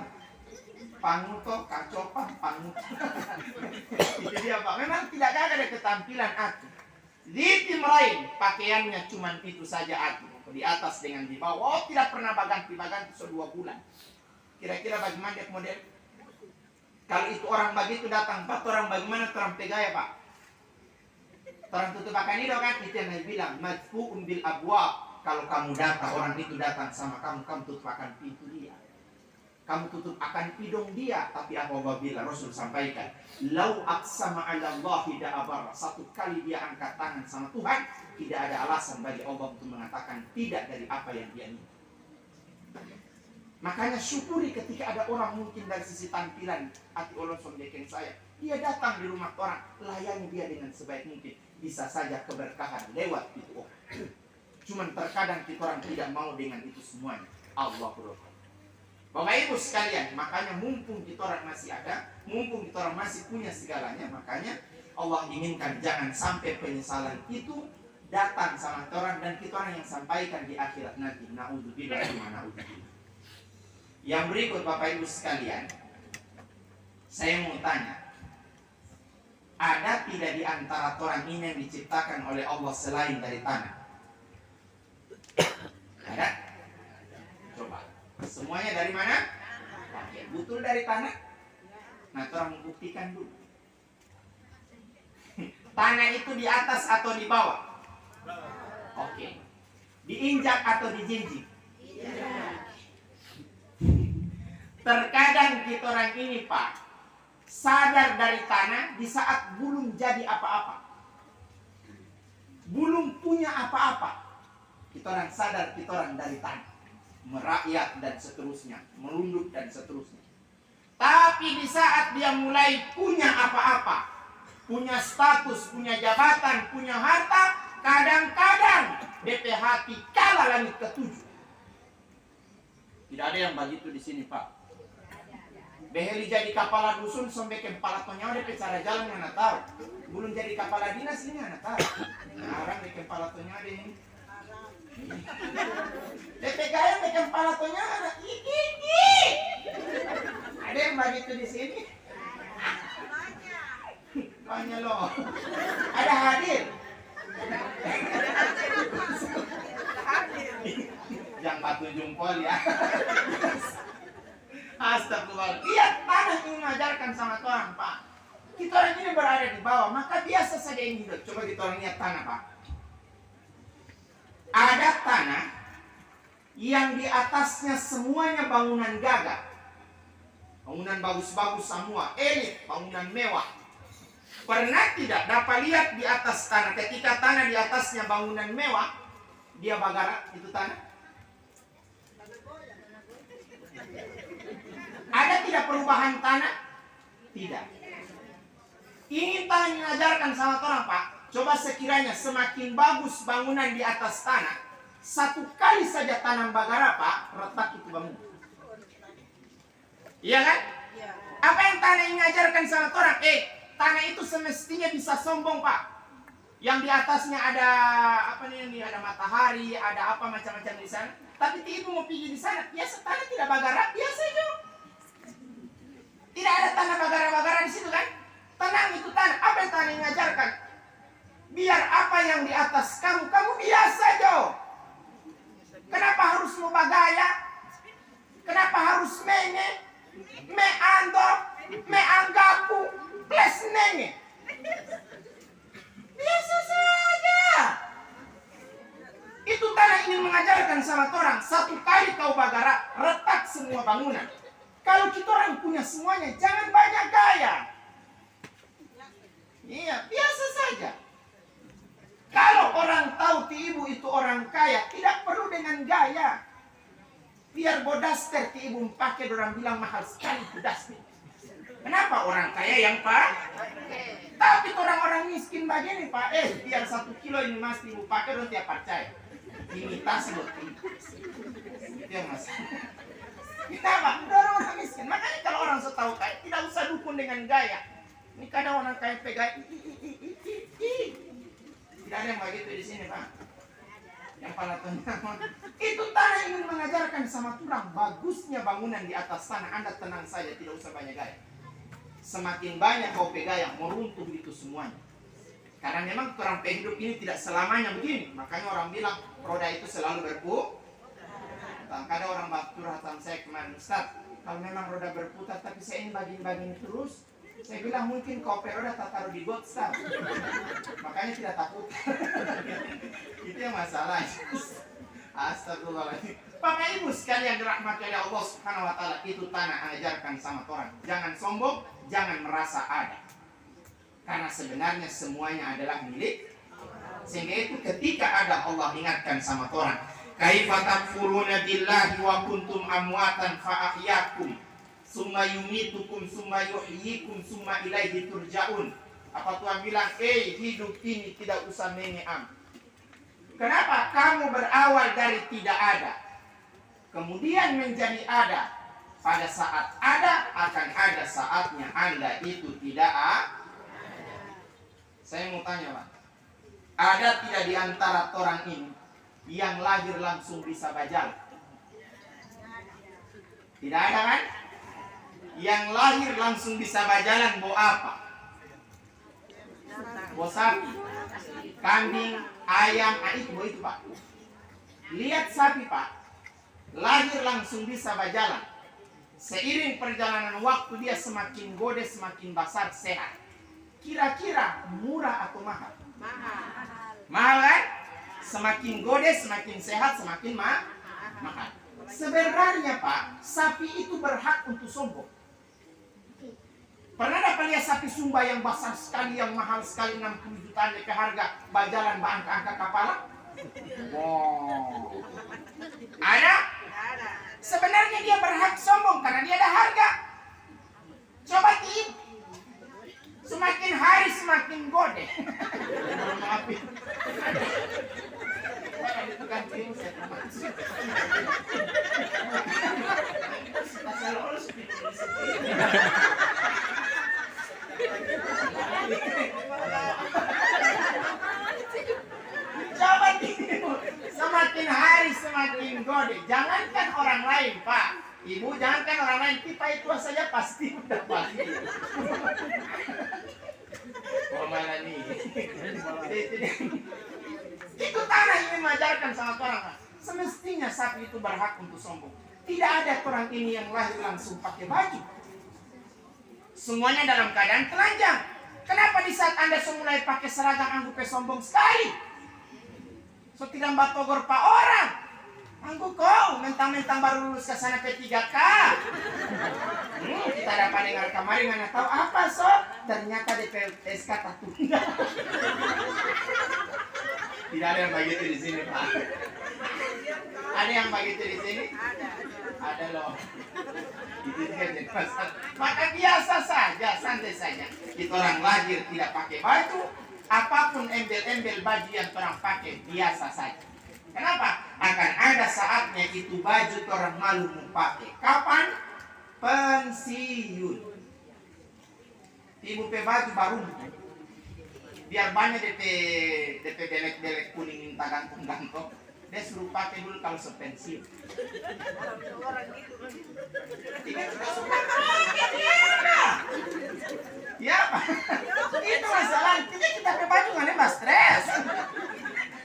Pangu toh, kacau, pangu. Itu dia Pak. Memang tidak ada ketampilan hati. Di tim lain, pakaiannya cuma itu saja hati. Di atas dengan di bawah. Oh, tidak pernah baganti so 2 bulan. Kira-kira bagaimana dia model? Kalau itu orang begitu datang, Pak, orang bagaimana orang pegaya Pak? Orang tutup akan itu kan? Itu yang Nabi bilang, madfu'un bil abwab. Kalau kamu datang, orang itu datang sama kamu, kamu tutup akan pintu dia. Kamu tutup akan hidung dia. Tapi apabila Rasul sampaikan, lau aqsama ala Allah tidak abar. Satu kali dia angkat tangan sama Tuhan, tidak ada alasan bagi Allah untuk mengatakan tidak dari apa yang dia minta. Makanya syukuri ketika ada orang mungkin dari sisi tampilan hati Allah sondeken saya, dia datang di rumah orang, layani dia dengan sebaik mungkin. Bisa saja keberkahan lewat itu. Cuman terkadang kita orang tidak mau dengan itu semuanya. Allah berdoa. Bapak Ibu sekalian, makanya mumpung kita orang masih ada, mumpung kita orang masih punya segalanya, makanya Allah inginkan jangan sampai penyesalan itu datang sama kita orang dan kita orang yang sampaikan di akhirat nanti. Na'udzubillah wa na'udzubillah. Yang berikut Bapak Ibu sekalian, saya mau tanya, ada tidak di antara orang ini yang diciptakan oleh Allah selain dari tanah? Ada? Coba. Semuanya dari mana? Oke, betul dari tanah? Nah, orang membuktikan dulu. Tanah itu di atas atau di bawah? Oke. Diinjak atau dijinjing? Terkadang kita orang ini Pak sadar dari tanah di saat belum jadi apa-apa, belum punya apa-apa. Kita orang sadar kita orang dari tanah, merakyat dan seterusnya, merunduk dan seterusnya. Tapi di saat dia mulai punya apa-apa, punya status, punya jabatan, punya harta, kadang-kadang DP hati kalah langit ketujuh. Tidak ada yang begitu di sini Pak. Beheli jadi kepala dusun sampai ke kepala tonyawa DP cara jalan yang tahu. Belum jadi kepala dinas ini anak tahu. Nah, orang di kepala tonyawa ini. DP gaya di kepala tonyawa ada iki. Ada yang begitu di sini? Banyak loh. Ada hadir. Yang batu jempol ya. Astagfirullah. Lihat tanah ini mengajarkan sama orang Pak. Kita orang ini berada di bawah, maka biasa saja ini hidup. Coba kita orang lihat tanah Pak. Ada tanah yang di atasnya semuanya bangunan gagah, bangunan bagus-bagus semua, elit, bangunan mewah. Pernah tidak dapat lihat di atas tanah ketika tanah di atasnya bangunan mewah, dia bagara itu tanah? Ada tidak perubahan tanah? Tidak. Ini tanah yang diajarkan sama orang Pak. Coba sekiranya semakin bagus bangunan di atas tanah, satu kali saja tanam bagara Pak, retak itu bangunan. Iya kan? Apa yang tanah yang diajarkan sama orang? Tanah itu semestinya bisa sombong Pak. Yang di atasnya ada apa nih? Ada matahari, ada apa macam-macam di sana. Tapi ibu mau pergi di sana, biasa tanah tidak bagara, biasa aja. Tidak ada tanah bagara-bagara di situ kan? Tenang itu tanah. Apa yang tanah yang mengajarkan? Biar apa yang di atas kamu biasa aja. Kenapa harus mau bagaya? Kenapa harus menge? Me ando, me anggapu, plus nenge. Biasa saja. Itu tanah ini mengajarkan sama orang. Satu kali kau bagara, retak semua bangunan. Kalau kita orang punya semuanya, jangan banyak gaya. Iya, biasa saja. Kalau orang tahu ibu itu orang kaya, tidak perlu dengan gaya. Biar bawa daster ke ibu pakai, orang bilang mahal sekali itu daster. Kenapa? Orang kaya yang tapi orang-orang miskin begini Pak, biar 1 kilo ini mas ibu pakai orang tiap percaya. Imitasi loh, itu yang mas. Kenapa? Orang-orang miskin. Makanya kalau orang setahu kaya tidak usah dukung dengan gaya. Ini kadang orang kaya pegang. Tidak ada yang begitu di sini Pak. Yang palatnya itu tanah ingin mengajarkan sama orang bagusnya bangunan di atas tanah. Anda tenang saja, tidak usah banyak gaya. Semakin banyak kau pegang, meruntuh itu semuanya. Karena memang orang hidup ini tidak selamanya begini. Makanya orang bilang roda itu selalu berputar. Kadang orang curhatan saya kemarin, Ustaz, kalau memang roda berputar tapi saya ini bagin-bagin terus, saya bilang mungkin kau roda tak taruh di got, Ustaz. Makanya tidak takut. Itu yang masalah. Astagfirullahaladzim. Bapak Ibu sekalian dirahmati oleh Allah Subhanahu wa taala, itu tanah ajarkan sama orang. Jangan sombong, jangan merasa ada. Karena sebenarnya semuanya adalah milik. Sehingga itu ketika ada Allah ingatkan sama orang, kaifa takfuruna billahi wa kuntum amwatan fa ahyakum summa yumitukum summa yuhyikum summa ilaihi turja'un. Apa Tuhan bilang, hidup ini tidak usah menyeam. Kenapa? Kamu berawal dari tidak ada, kemudian menjadi ada. Pada saat ada, akan ada saatnya Anda itu tidak ada. Saya mau tanya Pak, ada tidak di antara orang ini yang lahir langsung bisa bajal? Tidak ada kan? Yang lahir langsung bisa bajalan bawa apa? Bawa sapi, kambing, ayam, itu Pak. Lihat sapi Pak, lahir langsung bisa berjalan. Seiring perjalanan waktu dia semakin gede, semakin besar, sehat. Kira-kira murah atau mahal? Mahal kan? Semakin gede, semakin sehat, semakin mahal. Sebenarnya Pak, sapi itu berhak untuk sombong. Pernah dapat lihat sapi Sumba yang besar sekali, yang mahal sekali, 60 jutaan DP harga, berjalan angka-angka kepala? Wow. Ada? Sebenarnya dia berhak sombong karena dia ada harga. Coba tim. Semakin hari semakin gede. Maafin. Itu kan tim saya termasuk. Asal urus coba tim. Semakin hari semakin gede. Jangankan orang lain Pak, Ibu, jangankan orang lain, kita itu saja pasti udah pasti. Itu tanah ini mengajarkan sama orang. Semestinya sapi itu berhak untuk sombong. Tidak ada orang ini yang lahir langsung pakai baju. Semuanya dalam keadaan telanjang. Kenapa di saat Anda mulai pakai seragam anggupe sombong sekali? So tidak batogor pak orang. Anggu kau, mentang-mentang baru lulus ke sana P3K. Kita dapat dengar kemarin, nggak tahu apa sob. Ternyata DP SK tak tunda. Tidak ada yang begitu di sini Pak. Ada yang begitu di sini? Ada loh. Itu jadi masalah. Maka biasa saja, santai saja. Kita orang lahir tidak pakai baju, apapun embel-embel baju yang orang pakai biasa saja. Kenapa? Akan ada saatnya itu baju orang malu mau pakai. Kapan? Pensiun. Ibu pe baju baru. Biar banyak DP belek-belek kuning minta gantung-gantung. Dia suruh pakai dulu kalau sepensiun. Tidak kita suka ya Pak. Itu masalah. Tidak kita pakai baju nggak nembak stres.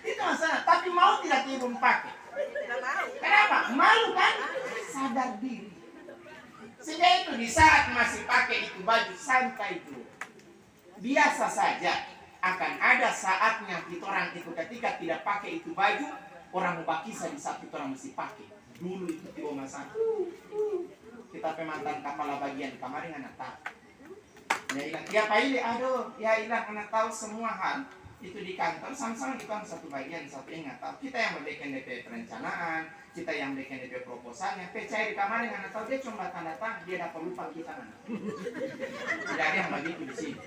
Itu masalah. Tapi mau tidak ibu pakai. Kenapa? Malu kan? Sadar diri. Sehingga itu di saat masih pakai itu baju santai dulu. Biasa saja. Akan ada saatnya kita orang itu ketika tidak pakai itu baju, orang mau bakisa di saat kita orang mesti pakai. Dulu itu tiba masalah. Kita pemantan kepala bagian kemarin anak tahu. Ya ilang, ya Pak Ili, aduh, ya ilang anak tahu semua hal. itu di kantor sama-sama kita satu bagian, satu ingat. Tapi kita yang membuat DP perencanaan, kita yang bikin DP proposalnya, percaya di kamar dengan atau dia cuma datang, dia dapat lupa kita mana. Tidak ada yang begitu di sini.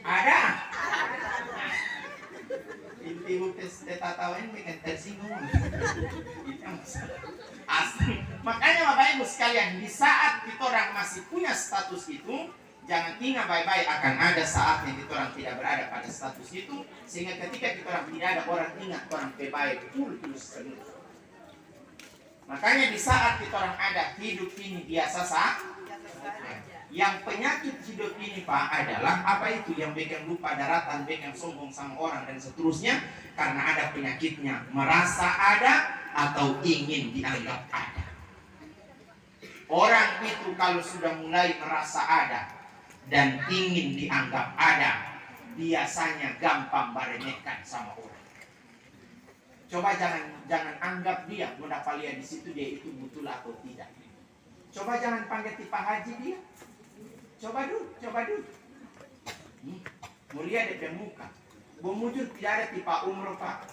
Ada. Ibu teta tahu ini bikin tersinggung. Itu yang masalah. Asli. Makanya Bapak Ibu sekalian, di saat kita orang masih punya status itu, jangan ingat baik-baik akan ada saatnya kita orang tidak berada pada status itu, sehingga ketika kita orang tidak ada, orang ingat orang baik tulus terus. Makanya di saat kita orang ada, hidup ini biasa saja. Yang penyakit hidup ini Pak adalah apa itu yang bikin lupa daratan, bikin sombong sama orang dan seterusnya, karena ada penyakitnya merasa ada atau ingin dianggap ada. Orang itu kalau sudah mulai merasa ada dan ingin dianggap ada, biasanya gampang meremehkan sama orang. Coba jangan anggap dia, mau dapat lihat di situ dia itu betul atau tidak. Coba jangan panggil tipe haji dia. Coba dulu. Mulia DP muka. Mujur tidak ada tipe umroh Pak.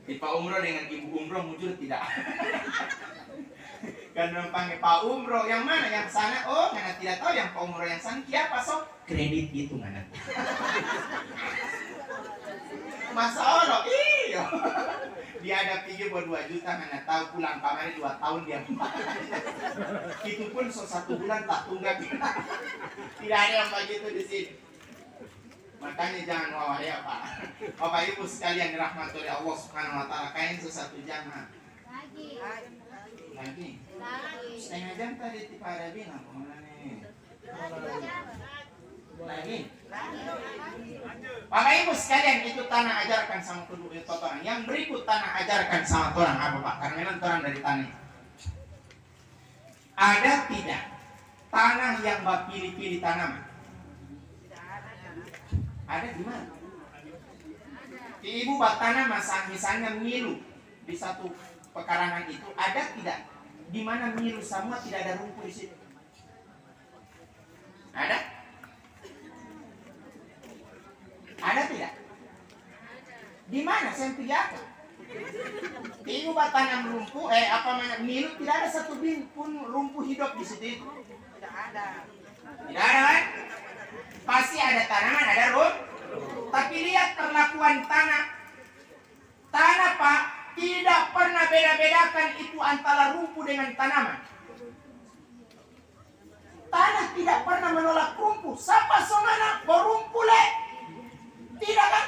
Tipe umroh dengan ibu umroh mujur tidak. Karena panggil Pak umroh yang mana yang sana? Oh, karena tidak tahu yang Pak umroh yang sana. Siapa sok? Kredit itu mana? Masa Allah, iya. Dia ada pergi buat 2 juta, mana tahu pulang kemarin 2 tahun dia. Itu pun 1 bulan tak tunggak. Tidak ada yang begitu di sini. Makanya jangan wawahya Pak. Bapak Ibu sekalian dirahmati oleh Allah Subhanahu Wa Taala, kain sesatu jam. Lagi. Setengah jam tadi tipe ada bilang mana nih? Lagi. Bapak Ibu sekalian, itu tanah ajarkan sama kedua itu orang. Yang berikut tanah ajarkan sama orang apa Pak? Karena memang orang dari tanah. Ada tidak tanah yang pilih-pilih tanaman? Ada di mana? Di Ibu tanah misalnya milu di satu pekarangan itu ada tidak? Di mana milu semua tidak ada rumput di situ? Ada? Ada tidak? Di mana sentiasa? Ibu tanam rumpu, milu tidak ada satu bin pun rumpu hidup di situ. Tidak ada. Tidak ada kan? Pasti ada tanaman, ada rumpu. Tapi lihat perlakuan tanah. Tanah Pak tidak pernah beda-bedakan itu antara rumpu dengan tanaman. Tanah tidak pernah menolak rumpu. Siapa somana berumpu le? Tidak kan?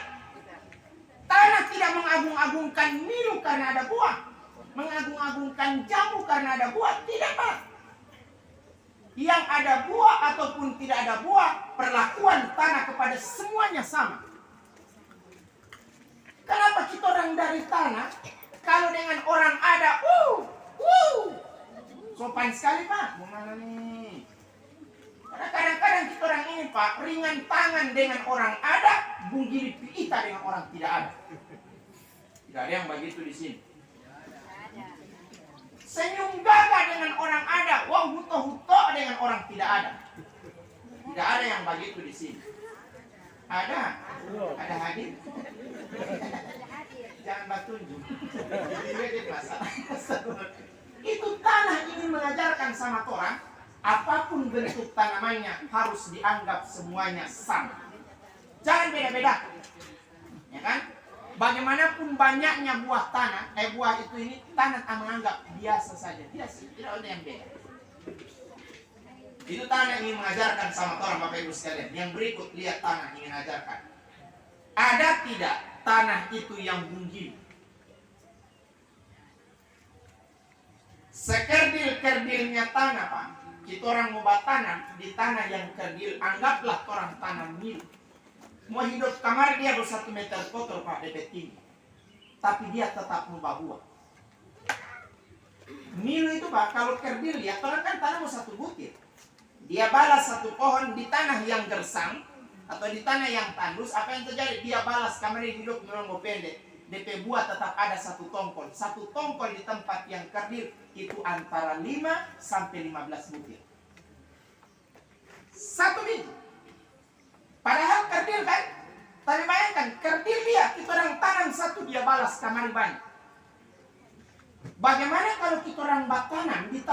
Tanah tidak mengagung-agungkan milu karena ada buah, mengagung-agungkan jambu karena ada buah. Tidak Pak. Yang ada buah ataupun tidak ada buah, perlakuan tanah kepada semuanya sama. Kenapa kita orang dari tanah, kalau dengan orang ada, sopan sekali Pak. Gimana nih? Karena kadang-kadang kita orang ini Pak, ringan tangan dengan orang ada, bunggili kita dengan orang tidak ada. Tidak ada yang begitu di sini. Senyum gagah dengan orang ada, huto-huto dengan orang tidak ada. Tidak ada yang begitu di sini. Ada hadir. Jangan batunjuk. Itu tanah ingin mengajarkan sama orang. Apapun bentuk tanamannya harus dianggap semuanya sama. Jangan beda-beda. Ya kan? Bagaimanapun banyaknya buah tanah, buah itu ini tanah menganggap biasa saja. Biasa, tidak ada yang beda. Itu tanah ingin mengajarkan sama orang Bapak Ibu sekalian. Yang berikut lihat tanah ingin ajarkan. Ada tidak tanah itu yang bunggil? Sekerdil-kerdilnya tanah Pak. Kita orang mau tanam di tanah yang kerdil, anggaplah orang tanam milu. Mau hidup kamar dia 1 meter kotor Pak, DP tinggi. Tapi dia tetap mau buah. Milu itu Pak, kalau kerdil ya, orang kan tanam 1 butir. Dia balas 1 pohon di tanah yang gersang atau di tanah yang tandus, apa yang terjadi? Dia balas kamar dia hidup memang mau pendek. DP buah tetap ada 1 tongkol. 1 tongkol di tempat yang kerdil itu antara 5 sampai 15 butir. 1 biji.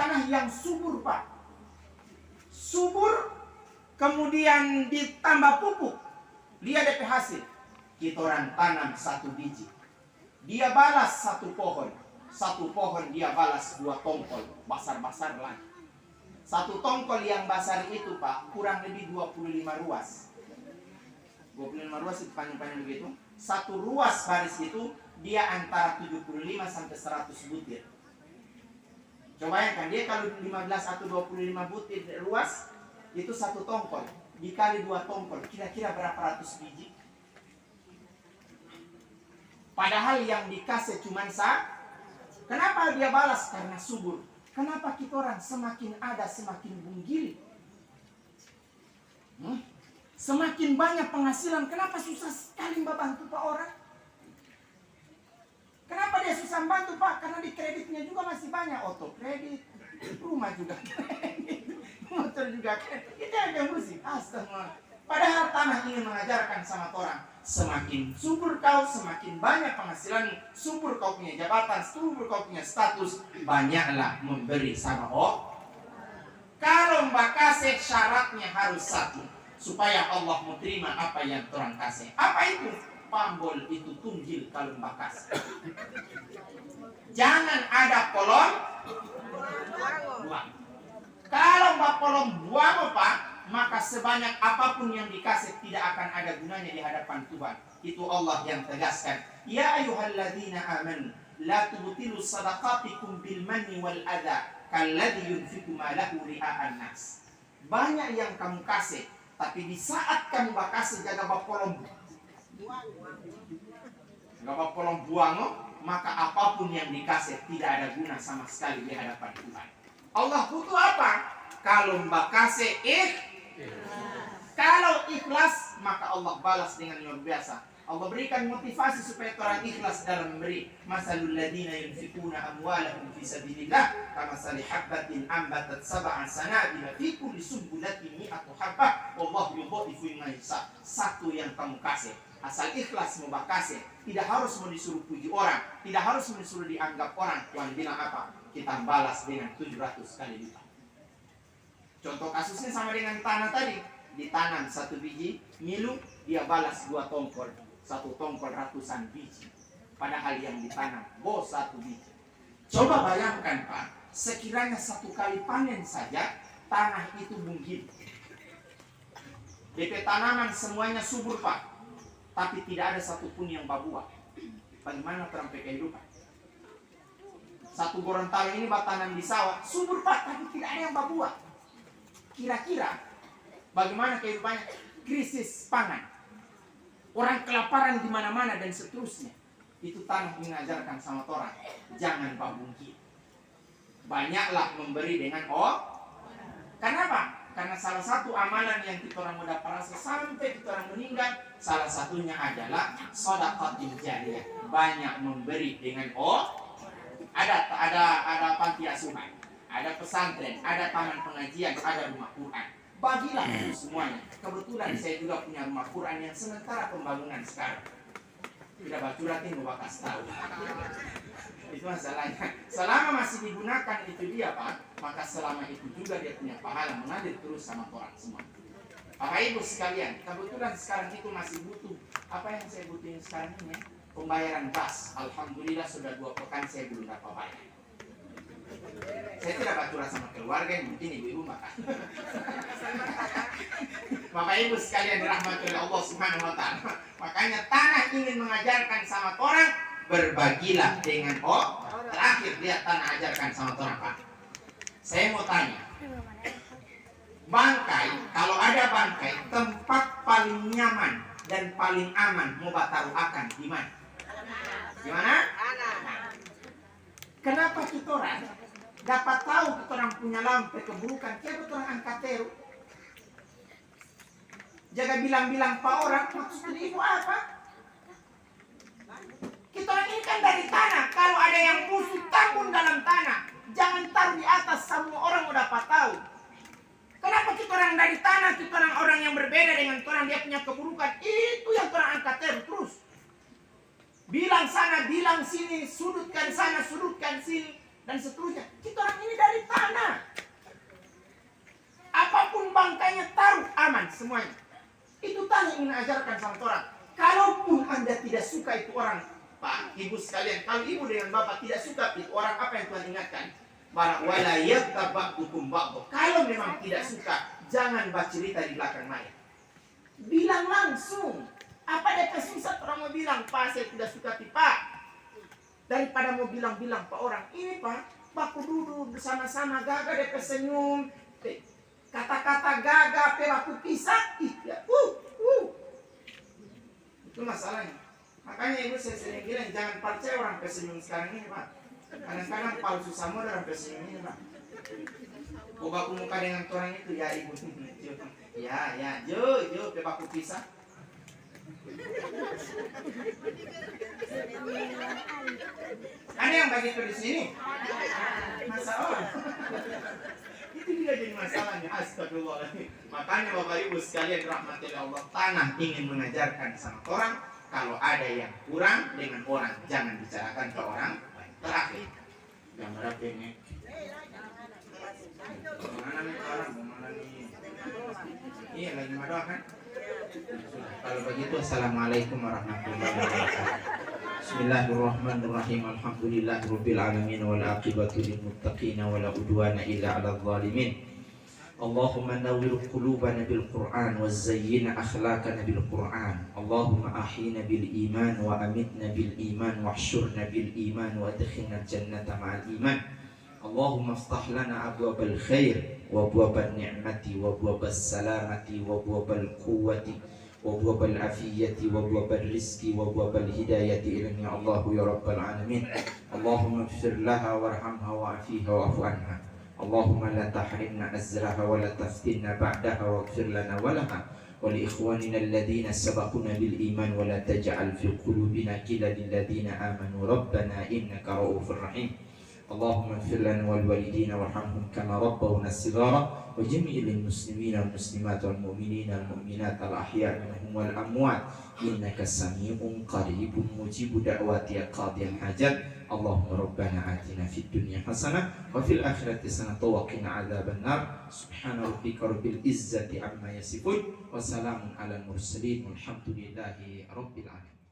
tanah yang subur, Pak. Subur, kemudian ditambah pupuk. Lihat DP hasil. Kita orang tanam 1 biji, dia balas 1 pohon. 1 pohon dia balas 2 tongkol. Basar-basar lagi. 1 tongkol yang basar itu, Pak, kurang lebih 25 ruas. 25 ruas itu panjang-panjang begitu. 1 ruas baris itu dia antara 75 sampai 100 butir. Coba bayangkan, dia kalau 15 atau 25 butir ruas, itu 1 tongkol. Dikali 2 tongkol, kira-kira berapa ratus biji? Padahal yang dikasih cuma kenapa dia balas? Karena subur. Kenapa kita orang semakin ada semakin bunggil? Semakin banyak penghasilan, kenapa susah sekali membantu Pak orang? Kenapa dia susah membantu, Pak? Karena di kreditnya juga masih banyak. Auto kredit, rumah juga kredit, motor juga kredit. Itu yang musik. Astagfirullah. Padahal tanah ingin mengajarkan sama orang, semakin subur kau, semakin banyak penghasilanmu, subur kau punya jabatan, subur kau punya status, banyaklah memberi sama Allah. Kalau mbak kasih syaratnya harus 1, supaya Allah mau terima apa yang orang kasih. Apa itu? Pambol itu tunggil kalau mbak kasih. Jangan ada polong buang. Kalau mbak polong buang, Pak, maka sebanyak apapun yang dikasih tidak akan ada gunanya di hadapan Tuhan. Itu Allah yang tegaskan. Ya ayyuhalladzina amanu la tubtilu sadaqatikum bil manni wal adha kalladzi yunfiqu malahu ria'an nas. Banyak yang kamu kasih, tapi di saat kamu kasih jaga bapolong buang, maka apapun yang dikasih tidak ada guna sama sekali di hadapan Tuhan. Allah butuh apa? Kalau mbak kasih kalau ikhlas, maka Allah balas dengan luar biasa. Allah berikan motivasi supaya orang ikhlas dalam memberi. Masalul ladina yunfikuna amwalahum fi sabilillah kamathali habbatin ambatat 7 sanabila fi kulli sunbulatin mi'atu habbah wallahu yudhifu liman yasha. 1 yang kamu kasih, asal ikhlas mau kasih, tidak harus mau disuruh puji orang, tidak harus mau disuruh dianggap orang. Tuhan bilang apa? Kita balas dengan 700 kali lipat. Contoh kasusnya sama dengan tanah tadi. Ditanam 1 biji, ngilu, dia balas 2 tongkol. 1 tongkol ratusan biji. Padahal yang ditanam, 1 biji. Coba bayangkan, Pak, sekiranya 1 kali panen saja, tanah itu bunggil. DP tanaman semuanya subur, Pak. Tapi tidak ada satupun yang berbuah. Bagaimana terang kehidupan? 1 Gorontalo ini tanam di sawah, subur, Pak, tapi tidak ada yang berbuah. Kira-kira bagaimana kehidupannya? Krisis pangan, orang kelaparan di mana-mana dan seterusnya. Itu tanah mengajarkan sama orang, jangan babungki. Banyaklah memberi dengan Kenapa? Karena salah satu amalan yang kita orang mudah perasa sampai kita orang meninggal, salah satunya adalah sedekah jariyah. Banyak memberi dengan ada panti asuhan, ada pesantren, ada taman pengajian, ada rumah Quran. Bagilah itu semuanya. Kebetulan saya juga punya rumah Quran yang sementara pembangunan sekarang. Tidak bacuratin mau bakas tahu. Itu masalahnya. Selama masih digunakan itu dia, Pak, maka selama itu juga dia punya pahala mengalir terus sama orang semua. Bapak Ibu sekalian, kebetulan sekarang itu masih butuh. Apa yang saya butuhin sekarang ini? Pembayaran gas. Alhamdulillah sudah 2 pekan saya belum dapat bayar. Saya tidak bacura sama keluarga, yang mungkin ibu-ibu makan. Bapak Ibu sekalian dirahmati oleh Allah Subhanahu wa taala. Makanya tanah ingin mengajarkan sama orang, berbagilah dengan terakhir lihat tanah ajarkan sama orang, Pak. Saya mau tanya. Bangkai, kalau ada bangkai, tempat paling nyaman dan paling aman mau taruh akan di mana? Di mana? Kenapa kita orang dapat tahu kita orang punya lampu keburukan? Kita orang angkat teru. Jaga bilang-bilang Pak orang, maksudnya ibu apa? Kita orang ini kan dari tanah. Kalau ada yang busuk, tambun dalam tanah. Jangan taruh di atas, semua orang udah dapat tahu. Kenapa kita orang dari tanah, kita orang yang berbeda dengan orang, dia punya keburukan. Itu yang orang angkat terus. Bilang sana, bilang sini, sudutkan sana, sudutkan sini. dan seterusnya. Kita orang ini dari tanah. Apapun bangkainya taruh aman semuanya. Itu tadi ingin ajarkan sama orang. Kalaupun Anda tidak suka itu orang, Pak, Ibu sekalian, kalau Ibu dengan Bapak tidak suka itu orang, apa yang Tuhan ingatkan? Wala yattabaqukum ba'd. Kalau memang tidak suka, jangan bercerita di belakang mayat. Bilang langsung. Apa dia susah orang mau bilang, Pak, saya tidak suka Pak. Daripada mau bilang-bilang Pak orang, ini Pak, baku duduk bersama-sama, gagah dia senyum. Kata-kata gagah, pelaku pisah, ya, itu masalahnya. Makanya Ibu saya sering bilang, jangan percaya orang pesenyum sekarang ini Pak. Kadang-kadang palsu sama orang pesenyum ini Pak. Oh baku muka dengan orang itu, ya Ibu. Ya, jo, pelaku pisah. Ada yang begitu di sini? Masalah. Itu juga jadi masalahnya. Astagfirullahaladzim. Makanya Bapak Ibu sekalian rahmati Allah, tanah ingin mengajarkan sama orang, kalau ada yang kurang dengan orang, jangan bicarakan ke orang. Terakhir, yang berapa ini? Mana nih orang? Mana nih? Iya lagi madoa kan? Kalau begitu, assalamualaikum warahmatullahi wabarakatuh. Bismillahirrahmanirrahim. Alhamdulillahirabbil alamin wal aqibatu lil muttaqin wala udwana illa 'alal zalimin. Allahumma nawwir qulubana bil Qur'an wa zayyina akhlaqana bil Qur'an. Allahumma ahyina bil iman wa amitna bil iman wahsyurna bil iman wa adkhilna jannata ma'al iman. Allahumma iftah lana abwabal khair wa abwabal ni'mati wa abwabas salamati wa abwabal quwwati wa abwabal afiyati wa abwabal rizqi wa abwabal hidayati ilaihi ya Allah ya rabbal alamin. Allahumma ighfir laha warhamha wa'afiha wa'fu anha. Allahumma la tahrimna azraha wa la taftinna ba'daha waghfir lana wa laha wa li ikhwanina alladhina sabaquna bil iman wa la taj'al fi qulubina ghillan lil ladzina amanu rabbana innaka ra'ufur rahim. Allahumma ighfir lana wal walidina warhamhum kama rabbawna shighara wa jami'il muslimina wal muslimat wal mu'minina wal mu'minat al ahya' minhum wal amwat innaka sami'un qaribun mujibu da'wati qadiyal hajat. Allahumma rabbana atina fid dunya hasanah wa fil akhirati hasanah wa qina adzaban nar. Subhana rabbika rabbil izzati amma yasifun wa salamun alal mursalin walhamdulillahi rabbil alamin.